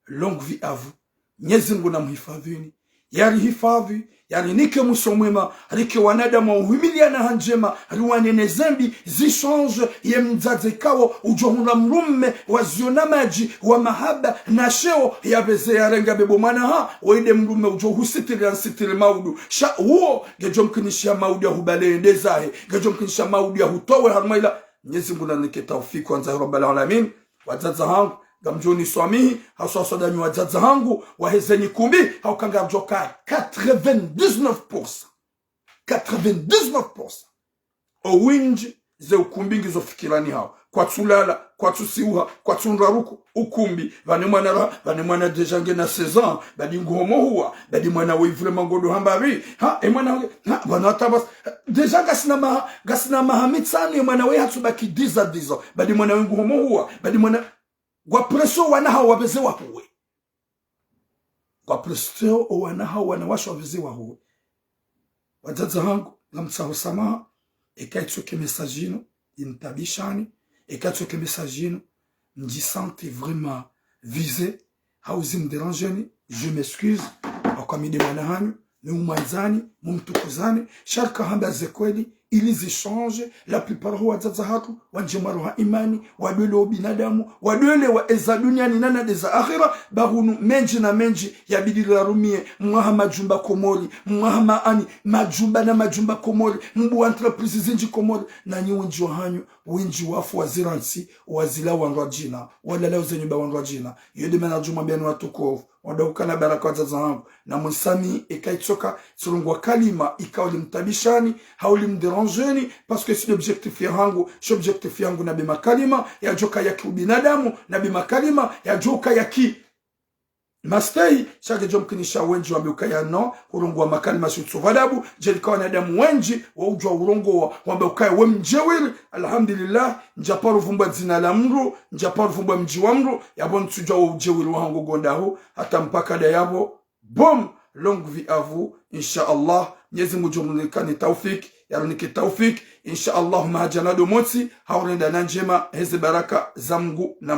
longue vie à vous Mwenyezi Mungu namhifadhini yari hifadhi yari nike musomwema rike wanadamu uhimilia na hanjema ruwanene zambi zishange ye mzaze kawo ujohuna mrumme waziona maji wa mahaba na sheo ya beze ya renga bebo mana ha waide mrumme ujohusitiri ansitiri maudu sha uo gejomkinishia maudu ya hubalende zahe gejomkinishia maudu ya hutowe harmaila Mwenyezi Mungu nanike tawfiki wanza rabbal alamin wazaza hangu gamjoni swamihi haswa sodani wazaza hangu wahezeni kumbi haukanga mjoka 99% 99% owinji ze ukumbingi zo fikirani hao kwa tulala kwa tusiuha kwa tunraruku ukumbi vane mwana dejange na 16 ans badi ngomo huwa badi mwana we vraiment ngodo hambari ha e mwana ha bana tabas deja gasina mahamitsani mwana we hatubaki 10 badi mwana we ngomo huwa badi mwana kwa preso wana hawa wabezewa huwe. Kwa preso wana hawa wanawasha wabezewa huwe. Wazaza hangu, gamtsaho samaha, ekaitsoke messagino, intabishani, ekaitsoke messagino, mjisante vraiment visé, hauzi mderangeni, je m'excuse, wakamide wanahanyu, Muumazani, mumtukuzani, sharka hamba zekweli, ili zishange, la plupart huwa wazaza hatu, wanjemaru ha imani, wadwele wa binadamu, wadwele wa eza duniani nana deza akhira, bahunu menji na menji, ya bidila rumie, mwaha majumba komori, mwaha maani, majumba na majumba komori, mbu entreprise zinji komori, na nyi wenji wa hanyu, wenji wafu waziransi, wazila wanrajina, wala leo zenyuba wanrajina, yode mena juma bianu watukofu, wadawukana baraka wazaza hangu, na msami ekaitsoka, surungwa kalima, ikauli mtabishani, hauli mderangeni, parce que si l'objectif yangu, si l'objectif yangu na bima kalima, ya joka yaki ubinadamu, na bima kalima, ya joka yaki mastei, shage jomkinisha wenji wa biukaya no, urungu wa makalima sutuvadabu, jelika wanadamu wenji, wa ujwa urungu wa biukaya we mjewiri, alhamdulillah, njaparu vumba zina la mru, njaparu vumba mji wa mru, yabon tujwa wa ujewiri wa hangu gondahu, hata mpaka da yabo, boom, longue vie à vous, Inch'Allah, Mwenyezi Mungu jumlikani taufik, yaruniki taufik, Inch'Allah mahajana do motsi, haurenda na njema, hezi baraka za Mungu na